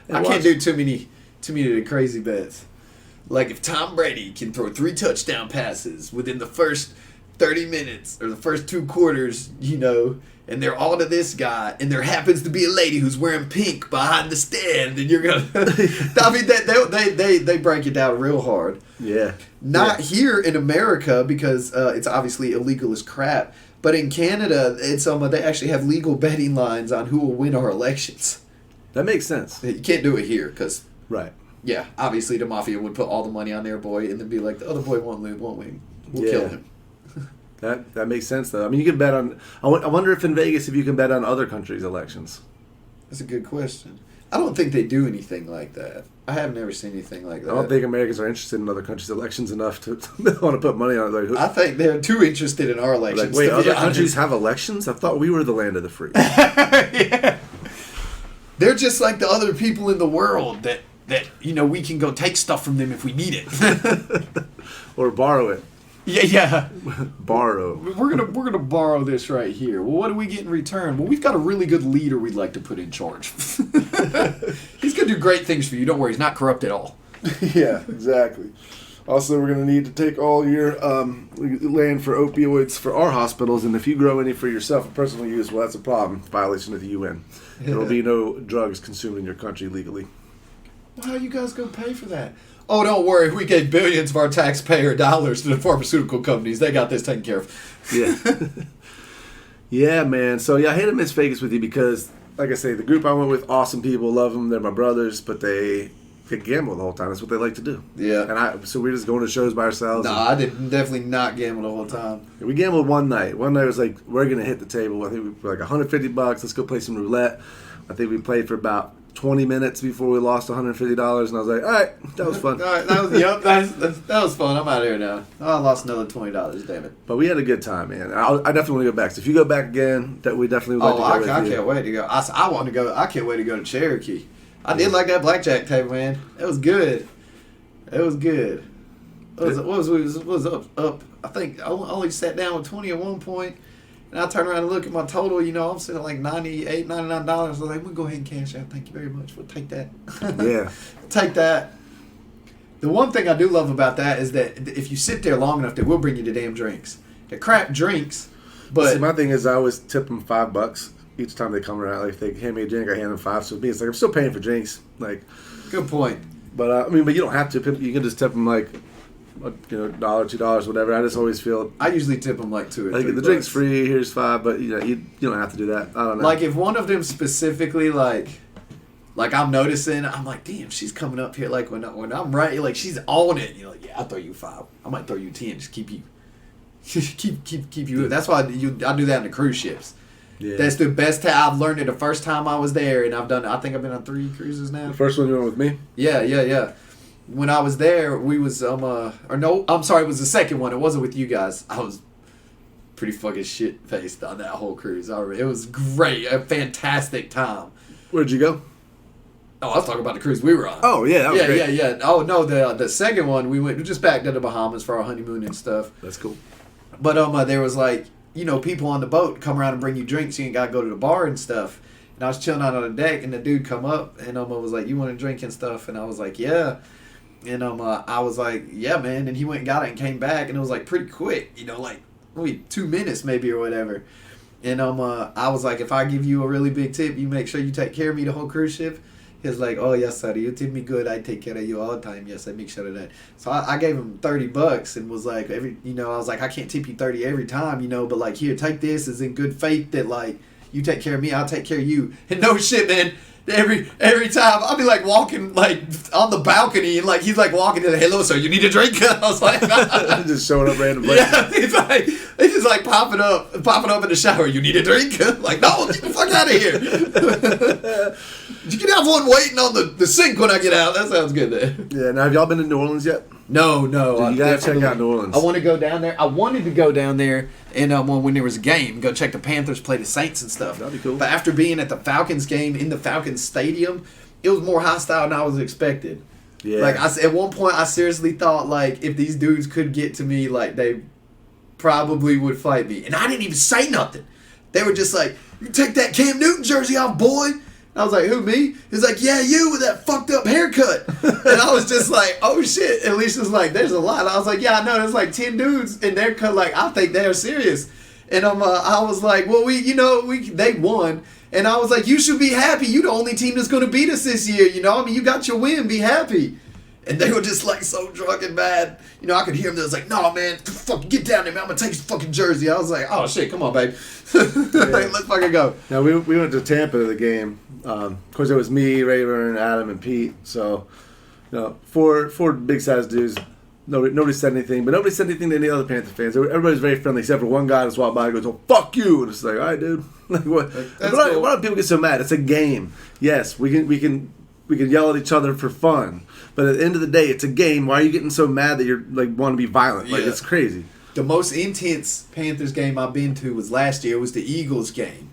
Yeah, I can't do too many crazy bets. Like, if Tom Brady can throw 3 touchdown passes within the first 30 minutes or the first 2 quarters, you know, and they're all to this guy, and there happens to be a lady who's wearing pink behind the stand, and you're gonna, I mean, they break it down real hard. Yeah. Not here in America because it's obviously illegal as crap, but in Canada, it's they actually have legal betting lines on who will win our elections. That makes sense. You can't do it here because, Right. yeah, obviously the mafia would put all the money on their boy and then be like, the other boy won't win. We'll Yeah. kill him. That makes sense, though. I mean, you can bet on... I wonder if in Vegas, if you can bet on other countries' elections. That's a good question. I don't think they do anything like that. I have never seen anything like that. I don't think Americans are interested in other countries' elections enough to want to put money on it. Like, I think they're too interested in our elections. like, wait, to be other honest. countries have elections? I thought we were the land of the free. Yeah. They're just like the other people in the world that you know, we can go take stuff from them if we need it. Or borrow it. Yeah. Borrow. We're gonna borrow this right here. Well, what do we get in return? Well, we've got a really good leader we'd like to put in charge. He's gonna do great things for you. Don't worry, he's not corrupt at all. Yeah, exactly. Also, we're going to need to take all your land for opioids for our hospitals, and if you grow any for yourself for personal use, well, that's a problem. Violation of the UN. There will be no drugs consumed in your country legally. Well, how are you guys gonna pay for that? Oh, don't worry. We gave billions of our taxpayer dollars to the pharmaceutical companies. They got this taken care of. Yeah. Yeah, man. So, yeah, I hate to miss Vegas with you because, like I say, the group I went with, awesome people, love them. They're my brothers, but they gamble the whole time. That's what they like to do. Yeah. And so we're just going to shows by ourselves. No, I did definitely not gamble the whole time. We gambled one night. One night was like, we're going to hit the table. I think we were like $150. Let's go play some roulette. I think we played for about 20 minutes before we lost $150, and I was like, all right, that was fun. All right, that was fun. I'm out of here now. Oh, I lost another $20, damn it. But we had a good time, man. I definitely want to go back. So if you go back again, we definitely would like to go with I you. can't wait to go. I want to go. I can't wait to go to Cherokee. I did like that blackjack table, man. It was good. It was good. What was up? I think I only sat down with 20 at one point. And I turn around and look at my total, you know, I'm sitting at like $98, $99. I was like, we'll go ahead and cash out. Thank you very much. We'll take that. Yeah. Take that. The one thing I do love about that is that if you sit there long enough, they will bring you the damn drinks. They're crap drinks, but... See, my thing is I always tip them $5 each time they come around. Like, if they hand me a drink, I hand them $5. So it's like I'm still paying for drinks. Like, good point. But, but you don't have to. You can just tip them like... $1, $2, whatever. I just always feel I usually tip them like $2 or $3. Like the drink's free. Here's $5, but you don't have to do that. I don't know. Like if one of them specifically like I'm noticing, I'm like, damn, she's coming up here. Like when I'm right, like she's on it. You're like, yeah, I'll throw you $5. I might throw you 10. Just keep you, keep you. That's why I do that in the cruise ships. Yeah. That's the best time. I've learned it the first time I was there, and I think I've been on 3 cruises now. The first one you went with me. Yeah. When I was there, we was it was the second one. It wasn't with you guys. I was pretty fucking shit faced on that whole cruise. It was great, a fantastic time. Where'd you go? Oh, I was talking about the cruise we were on. Oh yeah, that was great. Yeah. Oh no, the second one we went just back to the Bahamas for our honeymoon and stuff. That's cool. But there was like people on the boat come around and bring you drinks. You ain't gotta go to the bar and stuff. And I was chilling out on the deck, and the dude come up and was like, "You want a drink and stuff?" And I was like, "Yeah." And I was like, "Yeah, man." And he went and got it and came back, and it was like pretty quick, like maybe 2 minutes maybe or whatever. And I was like, "If I give you a really big tip, you make sure you take care of me the whole cruise ship." He was like, "Oh yes, sir. You tip me good. I take care of you all the time. Yes, I make sure of that." So I gave him $30 and was like, I was like, "I can't tip you 30 every time, but like here, take this as in good faith that like you take care of me, I'll take care of you." And no shit, man. Every time I'll be like walking like on the balcony and like he's like walking to the "Hello, sir, you need a drink?" I was like, just showing up randomly. Yeah, he's just like popping up in the shower. "You need a drink?" Like, no, get the fuck out of here. You can have one waiting on the sink when I get out. That sounds good there. Yeah. Now, have y'all been to New Orleans yet? No. Dude, you gotta check out New Orleans. I want to go down there. I wanted to go down there and when there was a game, go check the Panthers play the Saints and stuff. That'd be cool. But after being at the Falcons game in the Falcons stadium, it was more hostile than I was expected. Yeah. Like at one point, I seriously thought like if these dudes could get to me, like they probably would fight me, and I didn't even say nothing. They were just like, "You take that Cam Newton jersey off, boy." I was like, "Who, me?" He's like, "Yeah, you with that fucked up haircut." And I was just like, oh shit. Alicia's like, there's a lot. I was like, yeah, I know. There's like 10 dudes, and they're like, I think they're serious. And I was like, well, they won. And I was like, you should be happy. You the only team that's going to beat us this year. You know, I mean, you got your win. Be happy. And they were just like so drunk and bad. You know, I could hear them. They was like, no, man, fucking get down there, man. I'm going to take his fucking jersey. I was like, oh, shit, come on, babe. Like, let's fucking go. Now, we went to Tampa to the game. Of course, it was me, Rayburn, Adam, and Pete. So, you know, four big-sized dudes. Nobody said anything, but nobody said anything to any other Panther fans. Everybody's very friendly, except for one guy that walked by and goes, "Oh, fuck you!" And it's like, all right, dude. Like, what? Why do people get so mad? It's a game. Yes, we can yell at each other for fun, but at the end of the day, it's a game. Why are you getting so mad that you're like want to be violent? Like it's crazy. The most intense Panthers game I've been to was last year. It was the Eagles game.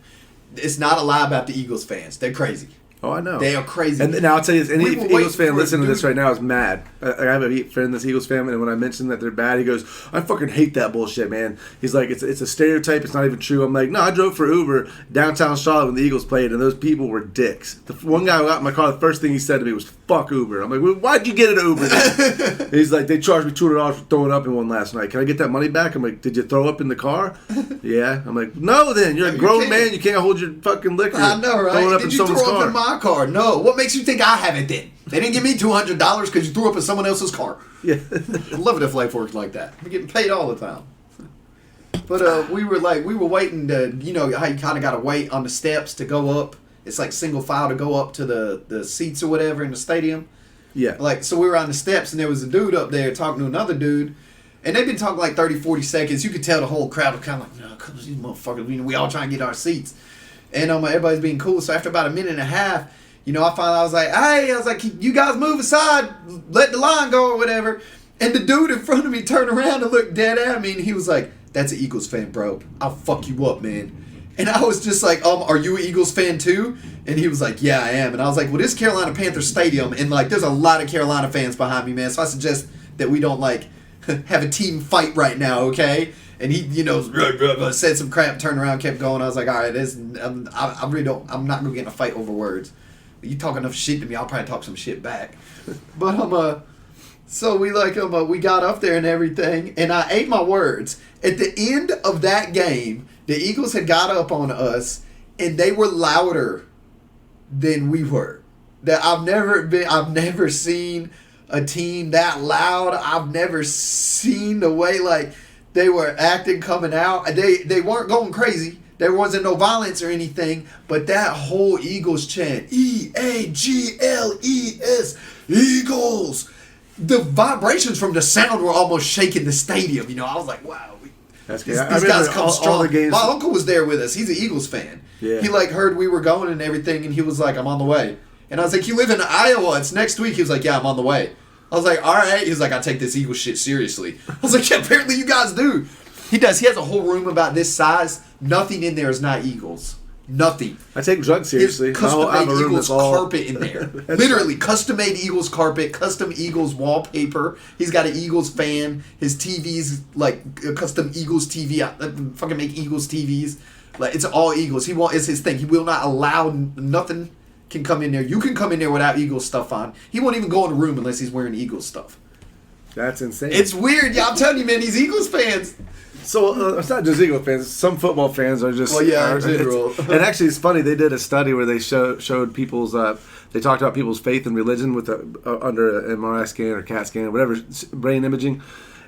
It's not a lie about the Eagles fans. They're crazy. Oh, I know. They are crazy. And now I'll tell you this, any Eagles fan listening to this right now is mad. I have a friend that's Eagles fan, and when I mentioned that they're bad, he goes, I fucking hate that bullshit, man. He's like, it's a stereotype, it's not even true. I'm like, no, I drove for Uber downtown Charlotte when the Eagles played, and those people were dicks. The one guy who got in my car, the first thing he said to me was, fuck Uber. I'm like, well, why'd you get an Uber then? He's like, they charged me $200 for throwing up in one last night. Can I get that money back? I'm like, did you throw up in the car? Yeah. I'm like, no then, you're a grown man, you can't hold your fucking liquor. I know, right? Throwing up Did in you someone's throw up car. in my car? No. What makes you think I have it then? They didn't give me $200 because you threw up in someone else's car. Yeah. I love it if life works like that. We're getting paid all the time. But we were waiting to, you know, how you kind of got to wait on the steps to go up. It's like single file to go up to the seats or whatever in the stadium. Yeah. Like, so we were on the steps, and there was a dude up there talking to another dude, and they've been talking like 30, 40 seconds. You could tell the whole crowd was kind of like, no, come on, you motherfuckers. We all trying to get our seats. And everybody's being cool. So after about a minute and a half, you know, I was like, hey, you guys move aside, let the line go or whatever. And the dude in front of me turned around and looked dead at me, and he was like, that's an Eagles fan, bro. I'll fuck you up, man. And I was just like, are you an Eagles fan too? And he was like, yeah, I am. And I was like, well, this is Carolina Panthers Stadium, and like, there's a lot of Carolina fans behind me, man. So I suggest that we don't like have a team fight right now, okay? And he, you know, said some crap, turned around, kept going. I was like, all right, I really don't. I'm not gonna get in a fight over words. You talk enough shit to me, I'll probably talk some shit back. But so we we got up there and everything, and I ate my words. At the end of that game, the Eagles had got up on us, and they were louder than we were. That I've never seen a team that loud. I've never seen the way like they were acting coming out. They weren't going crazy. There wasn't no violence or anything, but that whole Eagles chant, E-A-G-L-E-S, Eagles. The vibrations from the sound were almost shaking the stadium. You know, I was like, wow. That's these guys come strong. All the games. My uncle was there with us. He's an Eagles fan. Yeah. He like heard we were going and everything, and he was like, I'm on the way. And I was like, you live in Iowa. It's next week. He was like, yeah, I'm on the way. I was like, all right. He was like, I take this Eagles shit seriously. I was like, yeah, apparently you guys do. He does. He has a whole room about this size. Nothing in there is not Eagles. Nothing. I take drugs seriously. Custom-made Eagles carpet in there. Literally, custom-made Eagles carpet, custom Eagles wallpaper. He's got an Eagles fan. His TV's like a custom Eagles TV. I fucking make Eagles TVs. Like, it's all Eagles. It's his thing. He will not allow nothing can come in there. You can come in there without Eagles stuff on. He won't even go in the room unless he's wearing Eagles stuff. That's insane. It's weird. Yeah, I'm telling you, man, these Eagles fans. So it's not just Eagle fans. Some football fans are just. Well, yeah, in general. And actually, it's funny. They did a study where they showed people's. They talked about people's faith and religion with under an MRI scan or CAT scan or whatever brain imaging,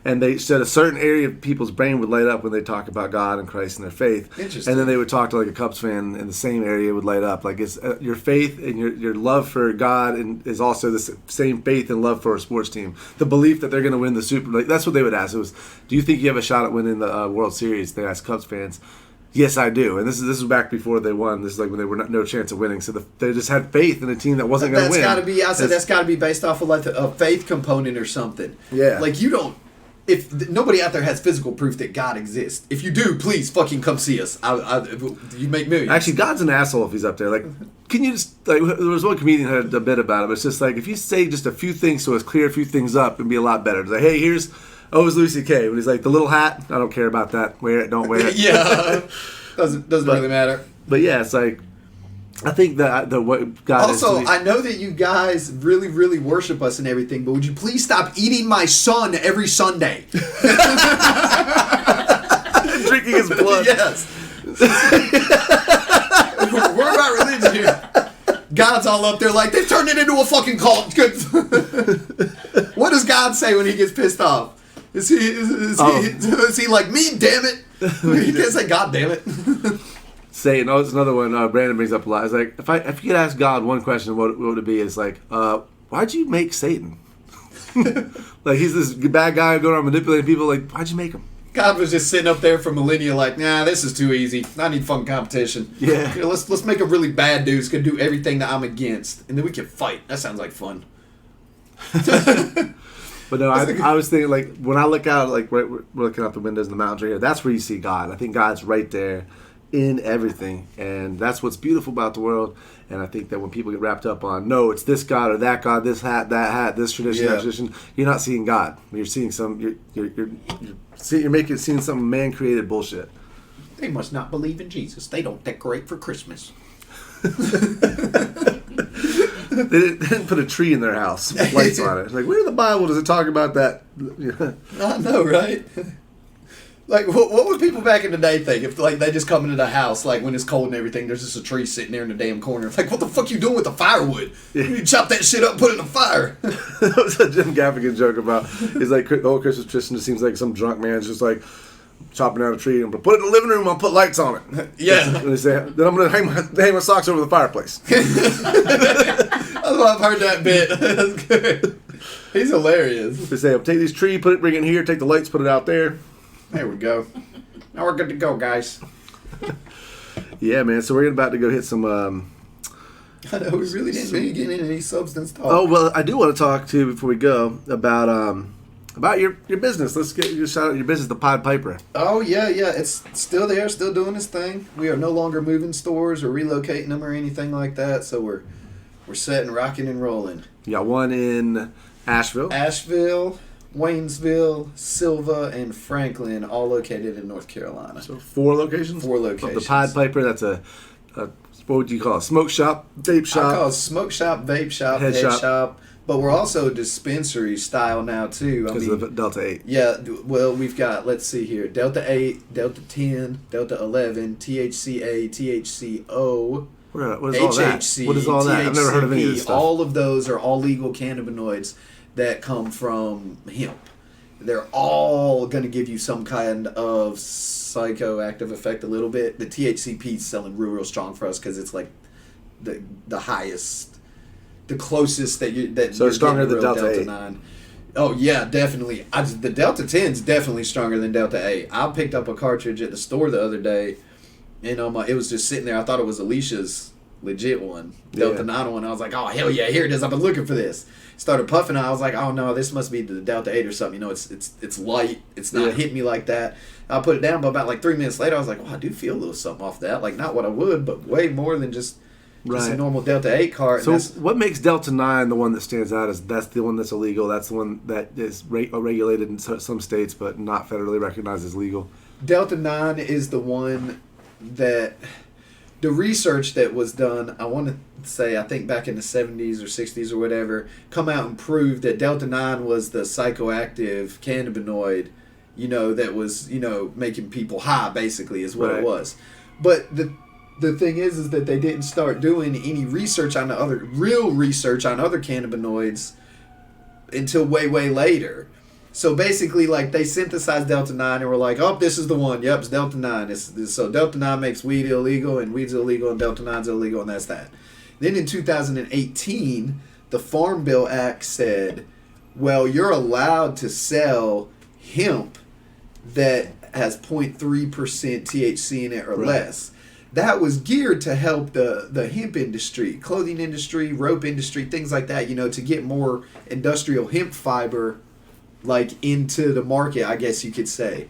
and they said a certain area of people's brain would light up when they talk about God and Christ and their faith. Interesting. And then they would talk to like a Cubs fan, and the same area would light up. Like it's your faith and your love for God, and is also the same faith and love for a sports team. The belief that they're going to win the Super. Like that's what they would ask. It was, do you think you have a shot at winning the World Series? They asked Cubs fans. Yes, I do. And this is back before they won. This is like when they were no chance of winning. So they just had faith in a team that wasn't going to win. That's got to be based off of like a faith component or something. Yeah. Like you don't. If nobody out there has physical proof that God exists, if you do, please fucking come see us. You make millions. Actually, God's an asshole if he's up there. Like, can you just like? There was one comedian who had a bit about it. But it's just like if you say just a few things to us, clear a few things up, it'd be a lot better. It's like, hey, here's it's Lucy K. When he's like the little hat, I don't care about that. Wear it, don't wear it. Yeah, doesn't really matter. But yeah, it's like I think that the what God Also, is I know that you guys really, really worship us and everything, but would you please stop eating my son every Sunday? drinking his blood. Yes. We're about religion here. God's all up there like, they've turned it into a fucking cult. What does God say when he gets pissed off? Is he like, me, damn it? He can't say, God damn it. Satan. Oh, it's another one. Brandon brings up a lot. It's like if you could ask God one question, what would it be? It's like, why'd you make Satan? Like he's this bad guy going around manipulating people. Like, why'd you make him? God was just sitting up there for millennia, like, nah, this is too easy. I need fun competition. Yeah. Here, let's make a really bad dude who's gonna do everything that I'm against, and then we can fight. That sounds like fun. But no, I was thinking, like, when I look out, like, we're looking out the windows in the mountains right here, that's where you see God. I think God's right there in everything, and that's what's beautiful about the world. And I think that when people get wrapped up on, no, it's this God or that God, this hat, that hat, this tradition, that tradition, you're not seeing God. You're seeing seeing some man-created bullshit. They must not believe in Jesus. They don't decorate for Christmas. They didn't put a tree in their house with lights on it. It's like, where in the Bible does it talk about that? I know, right? Like, what would people back in the day think if, like, they just come into the house, like, when it's cold and everything, there's just a tree sitting there in the damn corner. Like, what the fuck you doing with the firewood? You chop that shit up and put it in the fire. That was a Jim Gaffigan joke about, it's like, the whole Christmas tradition just seems like some drunk man's just like, chopping down a tree and put it in the living room, I'll put lights on it. Yeah. And they say, then I'm going to hang my socks over the fireplace. I've heard that bit. That's good. He's hilarious. They say, take this tree, bring it in here, take the lights, put it out there. There we go. Now we're good to go, guys. Yeah, man. So we're about to go hit some. I know we really didn't get into any substance talk. Oh well, I do want to talk to you before we go about your business. Let's get you shout out your business, the Pied Piper. Oh yeah. It's still there, still doing its thing. We are no longer moving stores or relocating them or anything like that. So we're set and rocking and rolling. You got one in Asheville, Waynesville, Silva, and Franklin, all located in North Carolina. So 4 locations? 4 locations. Of the Pied Piper, that's a what would you call it? Smoke shop, vape shop? I call it smoke shop, vape shop, head shop. But we're also dispensary style now, too. Because of the Delta 8. Yeah, well, we've got, let's see here, Delta 8, Delta 10, Delta 11, THCA, THCO, what is all that? HHC, What is all that? I've never heard of any of this stuff. All of those are all legal cannabinoids that come from hemp. They're all going to give you some kind of psychoactive effect a little bit. The THCP is selling real strong for us because it's like the highest, the closest that so you're stronger than getting Delta 8. 9. Oh yeah, definitely. The Delta 10 is definitely stronger than Delta 8. I picked up a cartridge at the store the other day, and it was just sitting there. I thought it was Alicia's legit one, Delta 9 one. I was like, oh hell yeah, here it is. I've been looking for this. Started puffing. I was like, oh no, this must be the Delta 8 or something. You know, it's light. It's not hitting me like that. I put it down, but about like 3 minutes later, I was like, well, I do feel a little something off that. Like not what I would, but way more than just a normal Delta 8 cart. So what makes Delta 9 the one that stands out is that's the one that's illegal. That's the one that is regulated in some states, but not federally recognized as legal. Delta 9 is the one that the research that was done, I want to say, I think back in the 70s or 60s or whatever, come out and proved that Delta 9 was the psychoactive cannabinoid, that was, making people high, basically, is what it was. But the thing is that they didn't start doing any research on real research on other cannabinoids until way, way later. So basically, like, they synthesized Delta 9 and were like, oh, this is the one. Yep, it's Delta 9. So Delta 9 makes weed illegal, and weed's illegal, and Delta 9's illegal, and that's that. Then in 2018, the Farm Bill Act said, well, you're allowed to sell hemp that has 0.3% THC in it or less. That was geared to help the hemp industry, clothing industry, rope industry, things like that, to get more industrial hemp fiber like into the market, I guess you could say.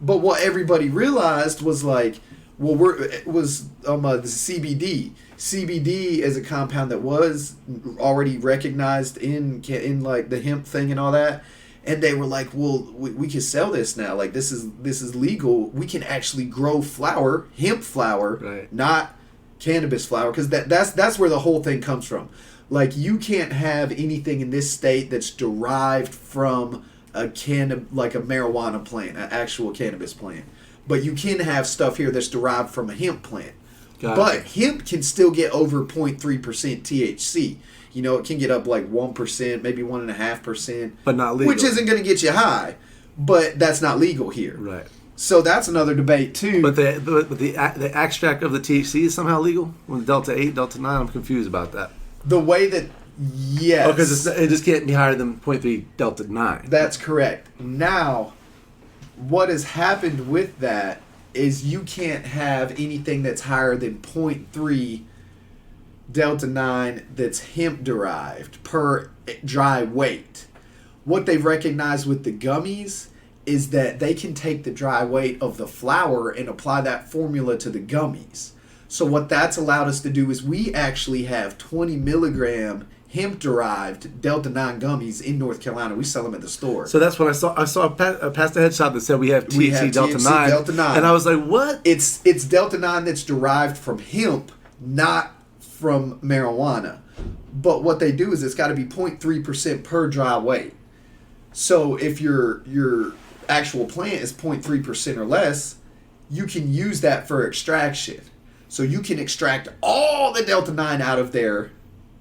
But what everybody realized was like, well, the CBD. CBD is a compound that was already recognized in like the hemp thing and all that. And they were like, well, we can sell this now. Like this is legal. We can actually grow hemp flower, not cannabis flower, because that's where the whole thing comes from. Like, you can't have anything in this state that's derived from a marijuana plant, an actual cannabis plant. But you can have stuff here that's derived from a hemp plant. Gotcha. But hemp can still get over 0.3% THC. You know, it can get up like 1%, maybe 1.5%. But not legal. Which isn't going to get you high. But that's not legal here. Right. So that's another debate too. But the extract of the THC is somehow legal? When Delta 8, Delta 9, I'm confused about that. The way that, yes. Oh, because it just can't be higher than 0.3 Delta 9. That's correct. Now, what has happened with that is you can't have anything that's higher than 0.3 Delta 9 that's hemp derived per dry weight. What they've recognized with the gummies is that they can take the dry weight of the flower and apply that formula to the gummies. So what that's allowed us to do is we actually have 20 milligram hemp derived Delta 9 gummies in North Carolina. We sell them at the store. So that's when I saw past the head shop that said we have THC Delta 9. Delta 9. And I was like, what? It's Delta 9 that's derived from hemp, not from marijuana. But what they do is it's got to be 0.3% per dry weight. So if your actual plant is 0.3% or less, you can use that for extraction. So you can extract all the Delta 9 out of there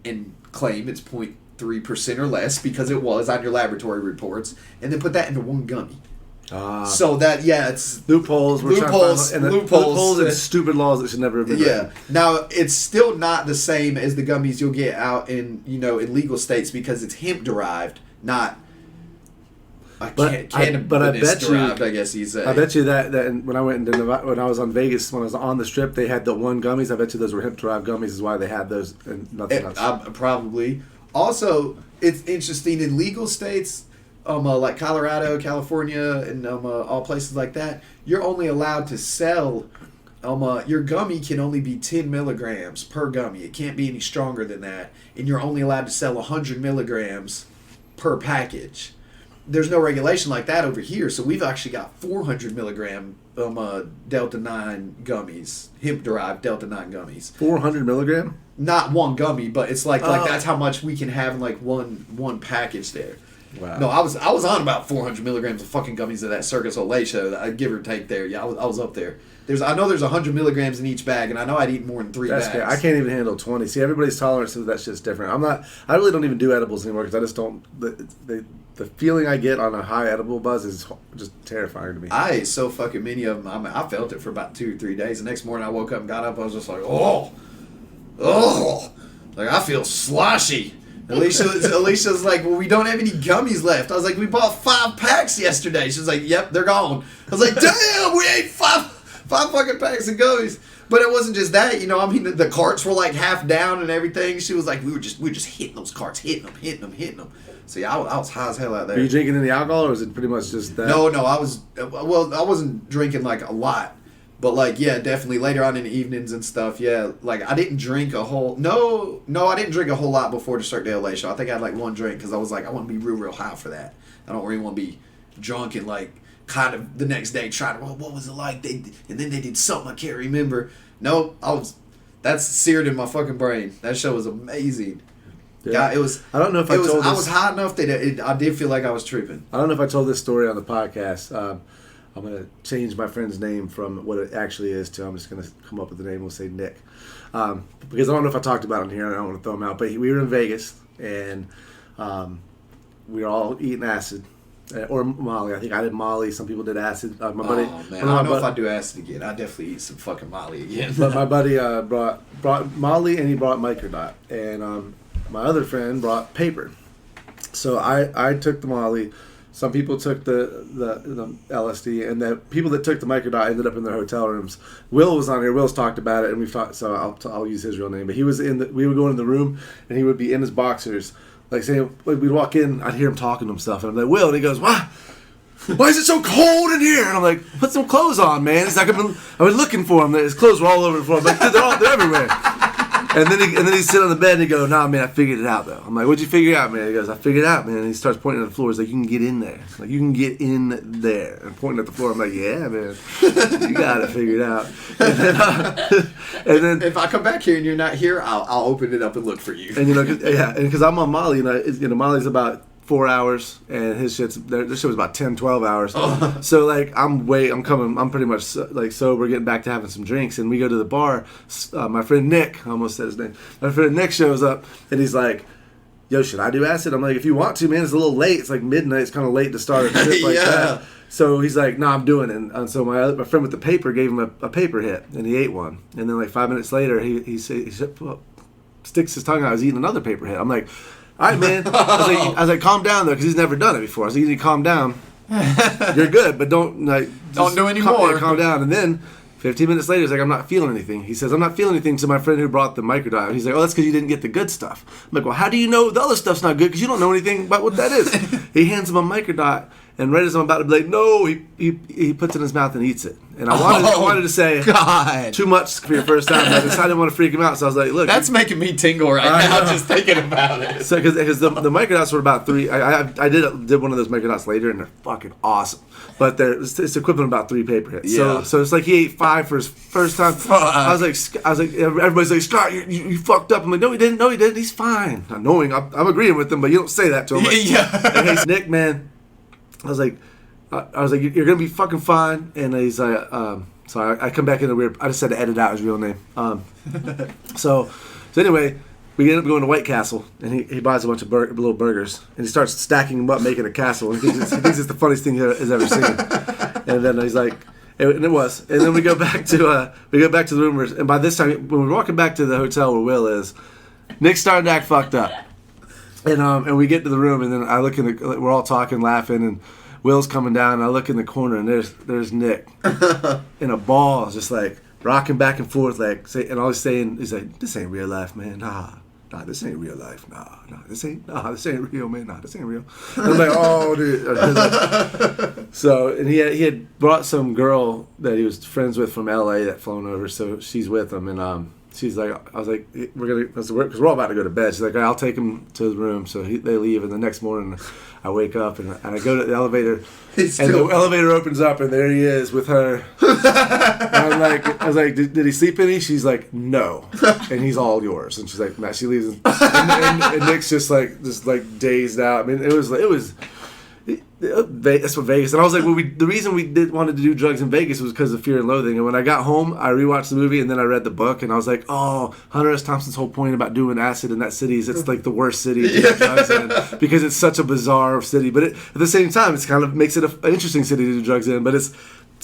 and claim it's 0.3% or less because it was on your laboratory reports, and then put that into one gummy. So that, it's loopholes loopholes and stupid laws that should never have been written. Now it's still not the same as the gummies you'll get out in in legal states because it's hemp derived, not cannabis derived. I guess you say. I bet you that when I went into when I was on Vegas, when I was on the Strip, they had the one gummies. I bet you those were hemp derived gummies. Is why they had those and nothing else. Probably. Also, it's interesting in legal states. Like Colorado, California, and all places like that, you're only allowed to sell. Your gummy can only be 10 milligrams per gummy. It can't be any stronger than that, and you're only allowed to sell 100 milligrams per package. There's no regulation like that over here, so we've actually got 400 milligram Delta 9 gummies, hemp derived Delta 9 gummies. 400 milligram? Not one gummy, but it's like that's how much we can have in like one package there. Wow. No, I was on about 400 milligrams of fucking gummies at that Circus Olay show. That give or take there. Yeah, I was up there. I know there's 100 milligrams in each bag, and I know I'd eat more than 3 bags. Scary. I can't even handle 20. See, everybody's tolerance to that shit's different. I really don't even do edibles anymore because I just don't. The feeling I get on a high edible buzz is just terrifying to me. I ate so fucking many of them. I felt it for about 2 or 3 days. The next morning I woke up and got up. I was just like, oh, like I feel sloshy. Alicia's like, well, we don't have any gummies left. I was like, we bought 5 packs yesterday. She was like, yep, they're gone. I was like, damn, we ate 5 fucking packs of gummies. But it wasn't just that, the carts were like half down and everything. She was like, we were just hitting those carts, hitting them. So yeah, I was high as hell out there. Are you drinking any alcohol, or was it pretty much just that? No, I wasn't drinking like a lot. But like, yeah, definitely later on in the evenings and stuff, yeah. Like, I didn't drink a whole... No, I didn't drink a whole lot before the Cirque du Soleil show. I think I had like one drink because I was like, I want to be real high for that. I don't really want to be drunk and like kind of the next day trying to, well, what was it like? And then they did something I can't remember. No, that's seared in my fucking brain. That show was amazing. Yeah, it was... I don't know if I told this... I was high enough that I did feel like I was tripping. I don't know if I told this story on the podcast. I'm going to change my friend's name from what it actually is to, I'm just going to come up with the name. We'll say Nick. Because I don't know if I talked about it here, and I don't want to throw him out. But we were in Vegas, and we were all eating acid. Or Molly. I think I did Molly. Some people did acid. My buddy... Oh, man. I don't know if I do acid again. I definitely eat some fucking Molly again. But my buddy brought Molly, and he brought microdot. And my other friend brought paper. So I took the Molly... Some people took the LSD, and the people that took the microdot ended up in their hotel rooms. Will was on here. Will's talked about it, and we've talked. So I'll use his real name. But he was we would go into the room, and he would be in his boxers, like saying, we'd walk in, I'd hear him talking to himself, and I'm like, Will, and he goes, why is it so cold in here? And I'm like, put some clothes on, man. It's like I was looking for him. His clothes were all over the floor. I'm like, they're everywhere. And then he sit on the bed and he go, nah, man, I figured it out though. I'm like, what'd you figure out, man? He goes, I figured it out, man. And he starts pointing at the floor. He's like, you can get in there. Like, you can get in there. And pointing at the floor. I'm like, yeah, man, you got it figured out. And then if I come back here and you're not here, I'll open it up and look for you. And because I'm on Molly, Molly's about 4 hours, and his this shit was about 10, 12 hours. Oh. So like I'm pretty much like sober, getting back to having some drinks, and we go to the bar. My friend Nick, I almost said his name. My friend Nick shows up, and he's like, yo, should I do acid? I'm like, if you want to, man, it's a little late. It's like midnight. It's kind of late to start a trip like that. So he's like, no, I'm doing it. And so my friend with the paper gave him a paper hit, and he ate one. And then like 5 minutes later, he sticks his tongue out. He's eating another paper hit. I'm like, all right, man. I was like, calm down though, because he's never done it before. I was like, you need to calm down. You're good, but don't do any more. Calm down. And then 15 minutes later, he's like, I'm not feeling anything. He says, I'm not feeling anything to my friend who brought the microdot. He's like, oh, that's because you didn't get the good stuff. I'm like, well, how do you know the other stuff's not good? Because you don't know anything about what that is. He hands him a microdot, and right as I'm about to be like, no, he puts it in his mouth and eats it. And I wanted to say, God, too much for your first time. But I decided I didn't want to freak him out, so I was like, look, that's making me tingle right now just thinking about it. So because the microdots were about 3. I did one of those microdots later, and they're fucking awesome. But it's equivalent to about 3 paper hits. Yeah. So it's like he ate 5 for his first time. I was like, everybody's like, Scott, you fucked up. I'm like, no, he didn't. He's fine. Not knowing, I'm agreeing with him, but you don't say that to him. Like, and he's Nick, man. I was like, you're gonna be fucking fine. And he's like, so I come back in a weird. I just had to edit out his real name. So anyway, we end up going to White Castle, and he buys a bunch of little burgers, and he starts stacking them up, making a castle. And he thinks it's the funniest thing he's ever seen. And then he's like, and it was. And then we go back to the room, and by this time, when we're walking back to the hotel where Will is, Nick's starting to act fucked up. And we get to the room, and then I look we're all talking, laughing, and Will's coming down, and I look in the corner, and there's Nick in a ball, just like rocking back and forth, and all he's saying is like, "This ain't real life, man. Nah, this ain't real life. This ain't real, man. Nah, this ain't real." And I'm like, "Oh, dude." So, and he had brought some girl that he was friends with from LA that flown over, so she's with him, and she's like, I was like, because we're all about to go to bed. She's like, I'll take him to the room. So they leave, and the next morning I wake up and I go to the elevator, and the elevator opens up, and there he is with her. And I was like, did he sleep any? She's like, no, and he's all yours. And she's like, Matt, she leaves, and Nick's just like dazed out. I mean, it was. That's what Vegas, and I was like, the reason we wanted to do drugs in Vegas was because of Fear and Loathing. And when I got home, I rewatched the movie, and then I read the book, and I was like, oh, Hunter S. Thompson's whole point about doing acid in that city is it's like the worst city to do drugs in because it's such a bizarre city. But at the same time, it's kind of makes it an interesting city to do drugs in. But it's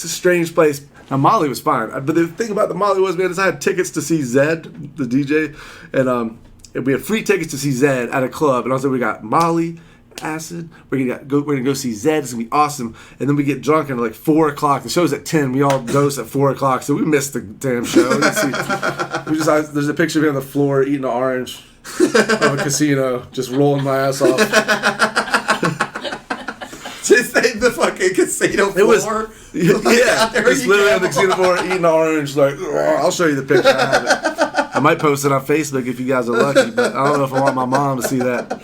a strange place. Now Molly was fine, but the thing about the Molly was, man, is I had tickets to see Zed, the DJ, and we had free tickets to see Zed at a club, and I was like, we got Molly, acid, we're gonna go see Zed, it's gonna be awesome. And then we get drunk and like 4 o'clock, the show's at 10, we all dose at 4 o'clock, so we missed the damn show. There's a picture of me on the floor eating an orange of a casino, just rolling my ass off. Just the fucking casino floor. It was, just literally on the casino floor eating an orange, like, I'll show you the picture. I have it. I might post it on Facebook if you guys are lucky, but I don't know if I want my mom to see that.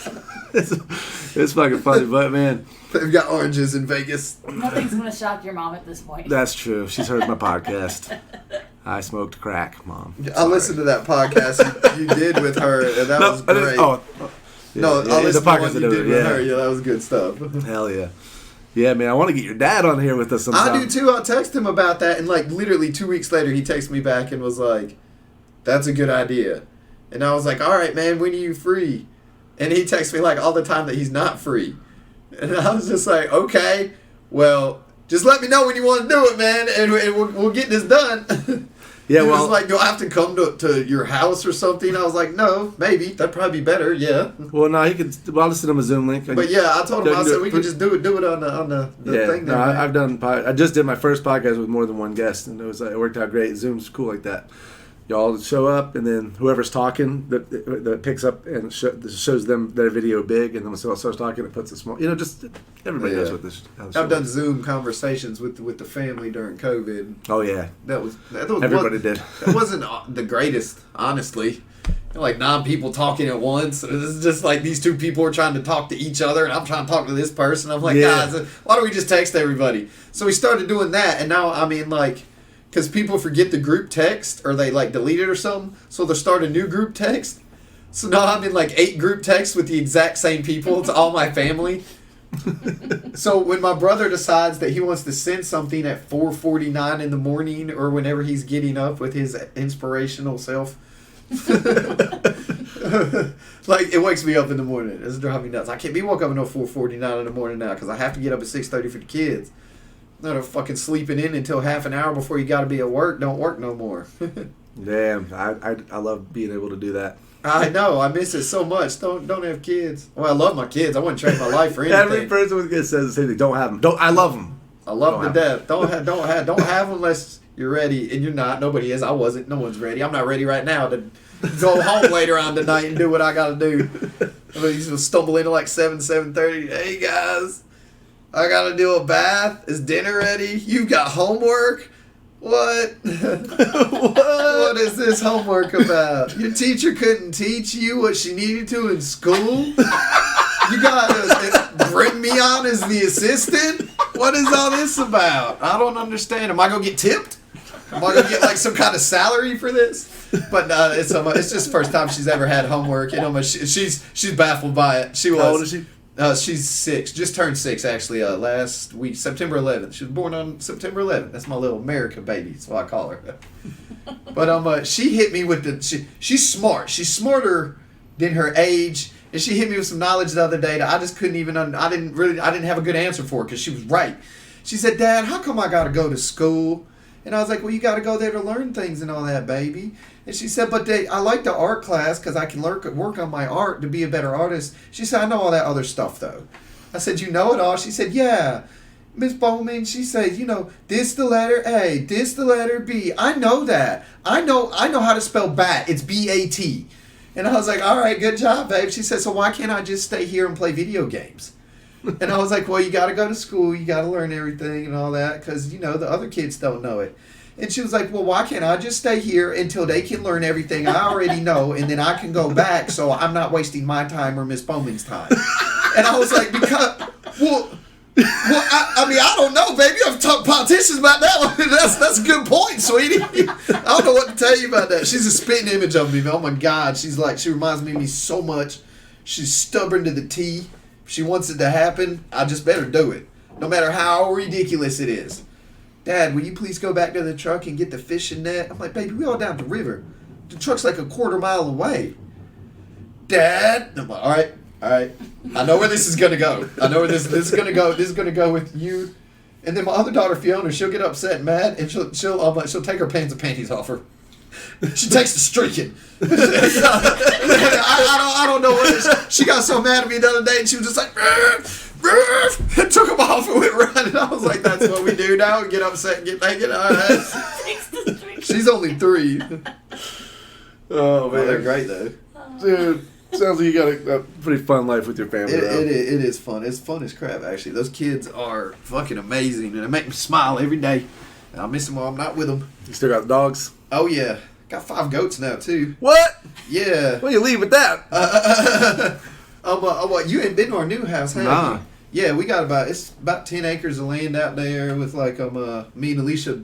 It's fucking funny, but man, they've got oranges in Vegas. Nothing's gonna shock your mom at this point. That's true. She's heard my podcast. I smoked crack, Mom. I listened to that podcast you did with her, and that was great. I listened to the podcast you did with her. Yeah, that was good stuff. Hell yeah. Yeah, man, I want to get your dad on here with us sometime. I do too. I texted him about that, and like literally 2 weeks later, he texted me back and was like, "That's a good idea." And I was like, "All right, man, when are you free?" And he texts me like all the time that he's not free. And I was just like, okay, well, just let me know when you want to do it, man, and we'll get this done. Yeah, he was like, do I have to come to your house or something? I was like, no, maybe. That'd probably be better, yeah. Well, no, he could. Well, I'll just send him a Zoom link. But yeah, I told him, I said, we can just do it on the thing. No, I've done. I just did my first podcast with more than one guest, and it worked out great. Zoom's cool like that. Y'all show up, and then whoever's talking that picks up and shows them their video big, and then when someone starts talking, it puts a small. Just everybody knows what this. I've done Zoom conversations with the family during COVID. Oh yeah, that was everybody did. It wasn't the greatest, honestly. like 9 people talking at once. This is just like these 2 people are trying to talk to each other, and I'm trying to talk to this person. I'm like, guys, why don't we just text everybody? So we started doing that, and now, I mean, like, because people forget the group text, or they, like, delete it or something, so they'll start a new group text. So now I'm in, like, 8 group texts with the exact same people. It's all my family. So when my brother decides that he wants to send something at 4:49 in the morning, or whenever he's getting up with his inspirational self, like, it wakes me up in the morning. It's driving me nuts. I can't be woke up until 4:49 in the morning now because I have to get up at 6:30 for the kids. Not fucking sleeping in until half an hour before you got to be at work. Don't work no more. Damn, I love being able to do that. I know. I miss it so much. Don't have kids. Well, I love my kids. I wouldn't trade my life for anything. Every person with kids says the same thing. Don't have them. I love them. I love them to death. Don't have them unless you're ready, and you're not. Nobody is. I wasn't. No one's ready. I'm not ready right now to go home later on tonight and do what I got to do. I mean, you stumble in at like 7:30. Hey guys, I got to do a bath. Is dinner ready? You've got homework. What? What is this homework about? Your teacher couldn't teach you what she needed to in school? You gotta bring me on as the assistant? What is all this about? I don't understand. Am I gonna get tipped? Am I gonna get like some kind of salary for this? But it's just the first time she's ever had homework. You know, she's baffled by it. She was. How old is she? She's 6. Just turned 6 actually. Last week, September 11th. She was born on September 11th. That's my little America baby. That's what I call her. But she hit me with she's smart. She's smarter than her age, and she hit me with some knowledge the other day that I just couldn't even. I didn't have a good answer for because she was right. She said, "Dad, how come I gotta go to school?" And I was like, "Well, you gotta go there to learn things and all that, baby." And she said, "But I like the art class because I can work on my art to be a better artist." She said, "I know all that other stuff, though." I said, "You know it all?" She said, "Yeah. Miss Bowman," she said, "you know, this the letter A, this the letter B. I know that. I know how to spell bat. It's B-A-T." And I was like, "All right, good job, babe." She said, "So why can't I just stay here and play video games?" And I was like, "Well, you got to go to school. You got to learn everything and all that because, you know, the other kids don't know it." And she was like, "Well, why can't I just stay here until they can learn everything I already know, and then I can go back so I'm not wasting my time or Miss Bowman's time?" And I was like, well, I mean, I don't know, baby. I've talked to politicians about that one. That's a good point, sweetie. I don't know what to tell you about that. She's a spitting image of me. Oh, my God. She reminds me of me so much. She's stubborn to the T. If she wants it to happen, I just better do it, no matter how ridiculous it is. "Dad, will you please go back to the truck and get the fishing net?" I'm like, "Baby, we all down the river. The truck's like a quarter mile away." "Dad," I'm like, all right. I know where this is gonna go. I know where this is gonna go. This is gonna go with you. And then my other daughter Fiona, she'll get upset and mad, and she'll take her pants and panties off her. She takes the streaking. I don't know what it is. She got so mad at me the other day, and she was just like, and took them off and went running. I was like, "That's what we do now. We get upset and get naked." All right. She's only 3. Oh, man. They're great though. Dude, sounds like you got a pretty fun life with your family. It is fun. It's fun as crap, actually. Those kids are fucking amazing, and they make me smile every day. And I miss them while I'm not with them. You still got the dogs? Oh, yeah. Got 5 goats now, too. What? Yeah. What do you leave with that? You ain't been to our new house, have Nah. you? Yeah, we got about 10 acres of land out there with like me and Alicia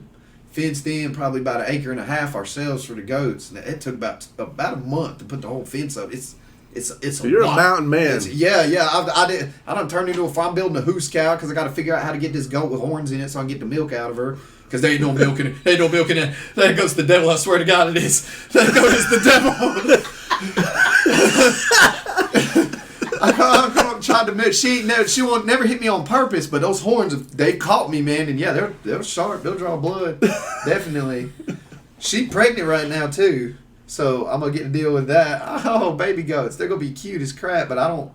fenced in probably about 1.5 acres ourselves for the goats. And it took about a month to put the whole fence up. It's So you're a mountain man. I done turned into I'm building a hoose cow because I got to figure out how to get this goat with horns in it so I can get the milk out of her. Because there ain't no milk in it. There ain't no milk in it. There goes the devil. I swear to God it is. There goes the devil. I'm trying to milk. She won't never hit me on purpose, but those horns, they caught me, man. And yeah, they're sharp. They'll draw blood. Definitely. She's pregnant right now, too. So I'm going to get to deal with that. Oh, baby goats. They're going to be cute as crap, but I don't.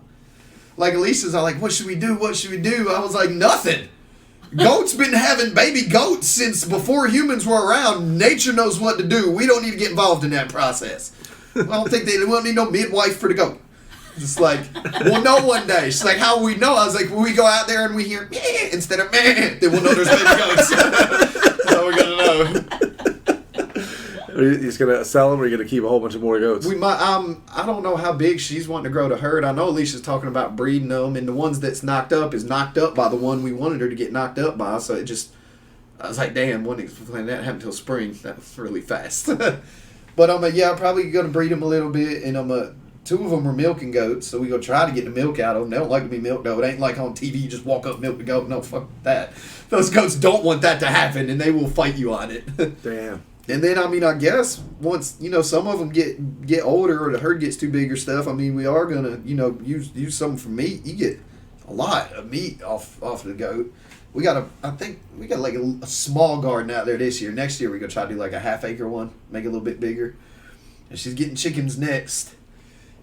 Like Alicia's all like, what should we do? What should we do? I was like, nothing. Goats been having baby goats since before humans were around. Nature knows what to do. We don't need to get involved in that process. I don't think they won't need no midwife for the goat. It's like, we'll know one day. She's like, how will we know? I was like, when we go out there and we hear meh instead of meh, then we'll know there's baby goats. That's how we're going to know. Are you just gonna sell them, or are you gonna keep a whole bunch of more goats? We might. I don't know how big she's wanting to grow to herd. I know Alicia's talking about breeding them, and the ones that's knocked up is knocked up by the one we wanted her to get knocked up by. So it just, I was like, damn, when that happened until spring. That's really fast. But I'm probably gonna breed them a little bit, and 2 of them are milking goats, so we gonna try to get the milk out of them. They don't like to be milked though. It ain't like on TV, you just walk up, milk the goat. No, fuck that. Those goats don't want that to happen, and they will fight you on it. Damn. And then, I guess once, some of them get older or the herd gets too big or stuff, we are going to, use some for meat. You get a lot of meat off the goat. I think we got like a small garden out there this year. Next year, we're going to try to do like a half-acre one, make it a little bit bigger. And she's getting chickens next.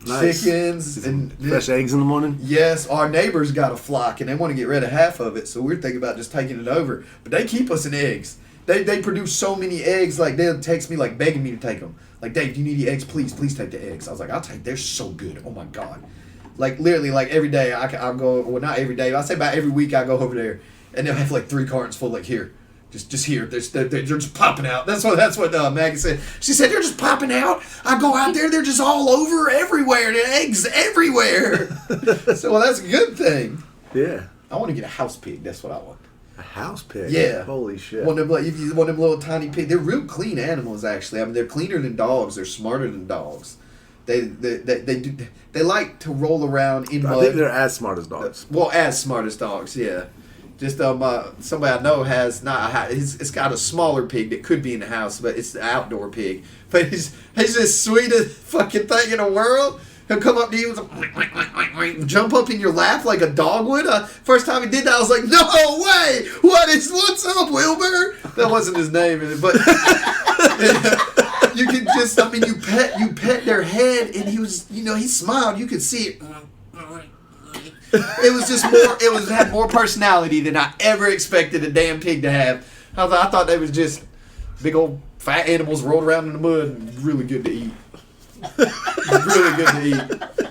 Nice. Chickens. And fresh eggs in the morning? Yes, our neighbors got a flock, and they want to get rid of half of it, so we're thinking about just taking it over. But they keep us in eggs. They produce so many eggs, like they'll text me like begging me to take them. Like, Dave, do you need the eggs? Please take the eggs. I was like, I'll take. They're so good. Oh my god. Like literally, like every day I'll go. Well, not every day. I say about every week I go over there, and they'll have like 3 cartons full. Like here, just here. They're just popping out. That's what Maggie said. She said they're just popping out. I go out there, they're just all over everywhere. The eggs everywhere. So that's a good thing. Yeah. I want to get a house pig. That's what I want. A house pig? Yeah. Holy shit. One of them little tiny pigs. They're real clean animals, actually. They're cleaner than dogs. They're smarter than dogs. They like to roll around in mud. I think they're as smart as dogs. Well, as smart as dogs, yeah. Just somebody I know has it's got a smaller pig that could be in the house, but it's the outdoor pig. But he's the sweetest fucking thing in the world. He'll come up to you and jump up in your lap like a dog would. First time he did that, I was like, no way! What's up, Wilbur? That wasn't his name, but you could just, you pet their head, and he was, he smiled. You could see it. It was just had more personality than I ever expected a damn pig to have. I thought they was just big old fat animals rolled around in the mud and really good to eat. Really good to eat.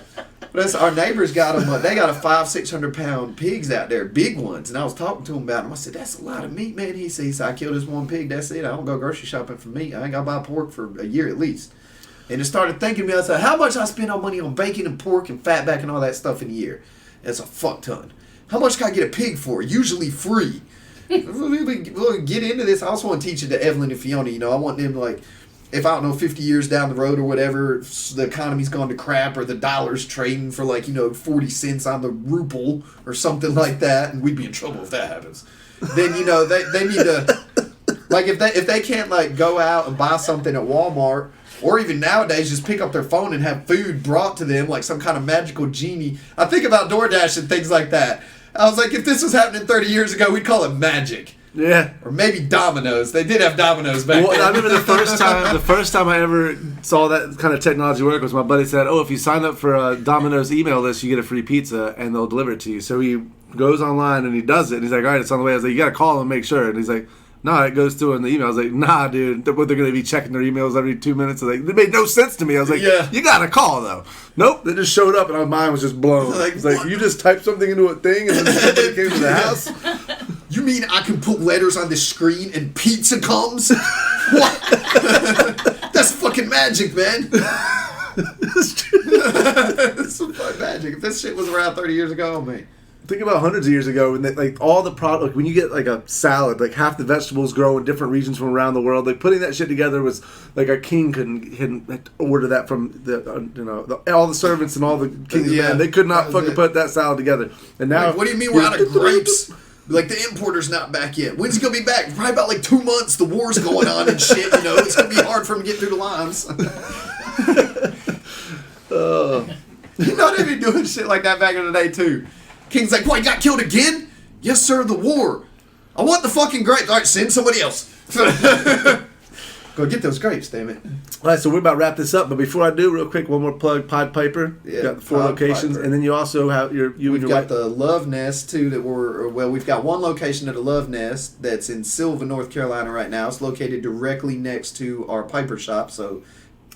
But our neighbors got them. They got a 500-600 pound pigs out there, big ones. And I was talking to him about them. I said, "That's a lot of meat, man." He said, "I killed this one pig. That's it. I don't go grocery shopping for meat. I ain't got to buy pork for a year at least." And it started thinking to me. I said, "How much I spend on money on bacon and pork and fatback and all that stuff in a year? That's a fuck ton. How much can I get a pig for? Usually free." We'll get into this. I also want to teach it to Evelyn and Fiona. I want them like, if I don't know, 50 years down the road or whatever, the economy's gone to crap or the dollar's trading for 40 cents on the ruble or something like that, and we'd be in trouble if that happens. Then they need to, like, if they can't go out and buy something at Walmart, or even nowadays just pick up their phone and have food brought to them like some kind of magical genie. I think about DoorDash and things like that. I was like, if this was happening 30 years ago, we'd call it magic. Yeah. Or maybe Domino's. They did have Domino's back then. I remember the first time I ever saw that kind of technology work was my buddy said, "Oh, if you sign up for a Domino's email list, you get a free pizza and they'll deliver it to you." So he goes online and he does it. And he's like, "All right, it's on the way." I was like, "You got to call them and make sure." And he's like, "No, it goes through in the email." I was like, "Nah, dude, they're going to be checking their emails every 2 minutes." It made no sense to me. I was like, Yeah. "You got to call, though." Nope, they just showed up and my mind was just blown. It's like, you just typed something into a thing and then somebody came to the house? You mean I can put letters on the screen and pizza comes? What? That's fucking magic, man. It's fucking magic. If this shit was around 30 years ago, oh man. Think about hundreds of years ago, when all the product, when you get a salad, half the vegetables grow in different regions from around the world. Putting that shit together was a king couldn't order that from all the servants and all the kings. Yeah, they could not fucking put that salad together. And now, what do you mean we're out of grapes? The importer's not back yet. When's he gonna be back? Probably about 2 months. The war's going on and shit. It's gonna be hard for him to get through the lines. They'd be doing shit like that back in the day too. King's like, "What, you got killed again?" "Yes, sir, the war. I want the fucking grapes." "All right, send somebody else." Go get those grapes, damn it. All right, so we're about to wrap this up, but before I do, real quick, one more plug, Pod Piper. Yeah, You've got the 4 Pod locations, Piper. and then you also have We've got the Love Nest, too, we've got one location at the Love Nest that's in Sylva, North Carolina right now. It's located directly next to our Piper shop, so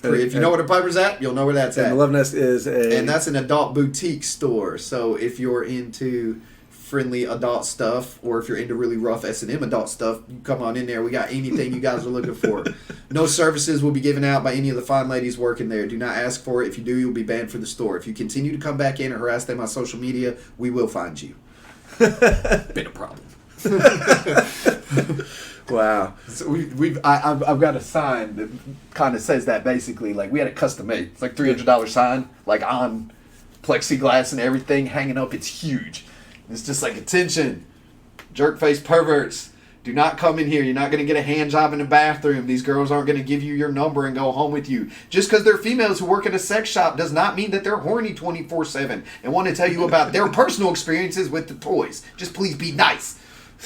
if you know where the Piper's at, you'll know where that's at. And the Love Nest is and that's an adult boutique store, so if you're into friendly adult stuff, or if you're into really rough S&M adult stuff, you come on in there. We got anything you guys are looking for. No services will be given out by any of the fine ladies working there. Do not ask for it. If you do, you'll be banned from the store. If you continue to come back in and harass them on social media, we will find you. Been a problem. Wow. So I've got a sign that kind of says that basically. Like, we had a custom made. It's like $300 sign, like on plexiglass and everything hanging up. It's huge. It's just like, attention, jerk face perverts. Do not come in here. You're not going to get a hand job in the bathroom. These girls aren't going to give you your number and go home with you. Just because they're females who work in a sex shop does not mean that they're horny 24/7 and want to tell you about their personal experiences with the toys. Just please be nice.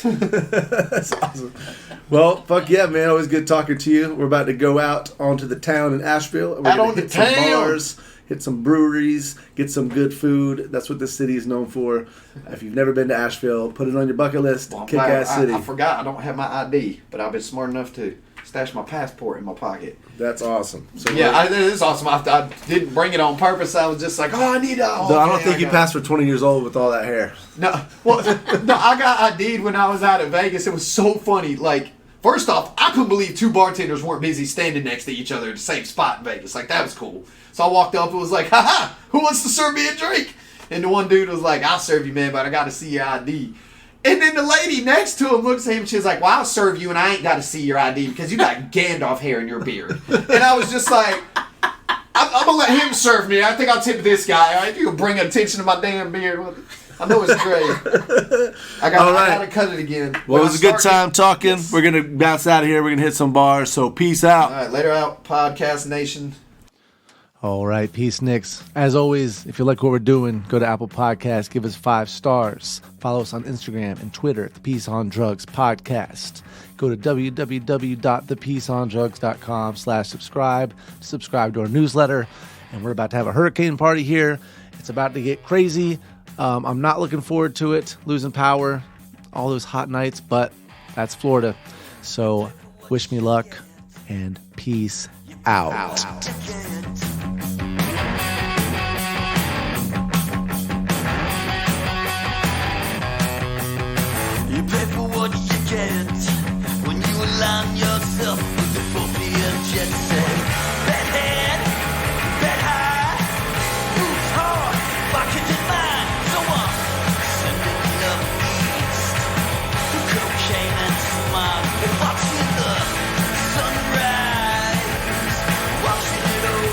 That's awesome. Well, fuck yeah, man. Always good talking to you. We're about to go out onto the town in Asheville. We're going to hit some bars, hit some breweries, get some good food. That's what this city is known for. If you've never been to Asheville, put it on your bucket list. Well, Kick-ass city. I forgot. I don't have my ID, but I've been smart enough to stash my passport in my pocket. That's awesome. So yeah, it is awesome. I didn't bring it on purpose. I was just like, I need a... I don't think you passed for 20 years old with all that hair. No, well, no, I got ID'd when I was out at Vegas. It was so funny. Like, first off, I couldn't believe two bartenders weren't busy standing next to each other at the same spot in Vegas. Like, that was cool. So I walked up and was like, haha, who wants to serve me a drink? And the one dude was like, I'll serve you, man, but I got to see your ID. And then the lady next to him looks at him, she's like, well, I'll serve you and I ain't got to see your ID because you got Gandalf hair in your beard. And I was just like, I'm going to let him serve me. I think I'll tip this guy. All right? You can bring attention to my damn beard. I know it's great. I got to cut it again. Well, it was a good time talking. We're going to bounce out of here. We're going to hit some bars. So peace out. All right, later out, Podcast Nation. All right, peace, Nicks. As always, if you like what we're doing, go to Apple Podcasts, give us 5 stars. Follow us on Instagram and Twitter at the Peace on Drugs Podcast. Go to www.thepeaceondrugs.com/subscribe to subscribe to our newsletter. And we're about to have a hurricane party here. It's about to get crazy. I'm not looking forward to it, losing power, all those hot nights, but that's Florida. So wish me luck and peace out. You pay for what you get when you align yourself with the appropriate jet set. Bad head, bad high, moves hard, pocket in mind. So I'm sending love east to cocaine and smile and watching the sunrise, watching it all.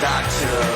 doctor.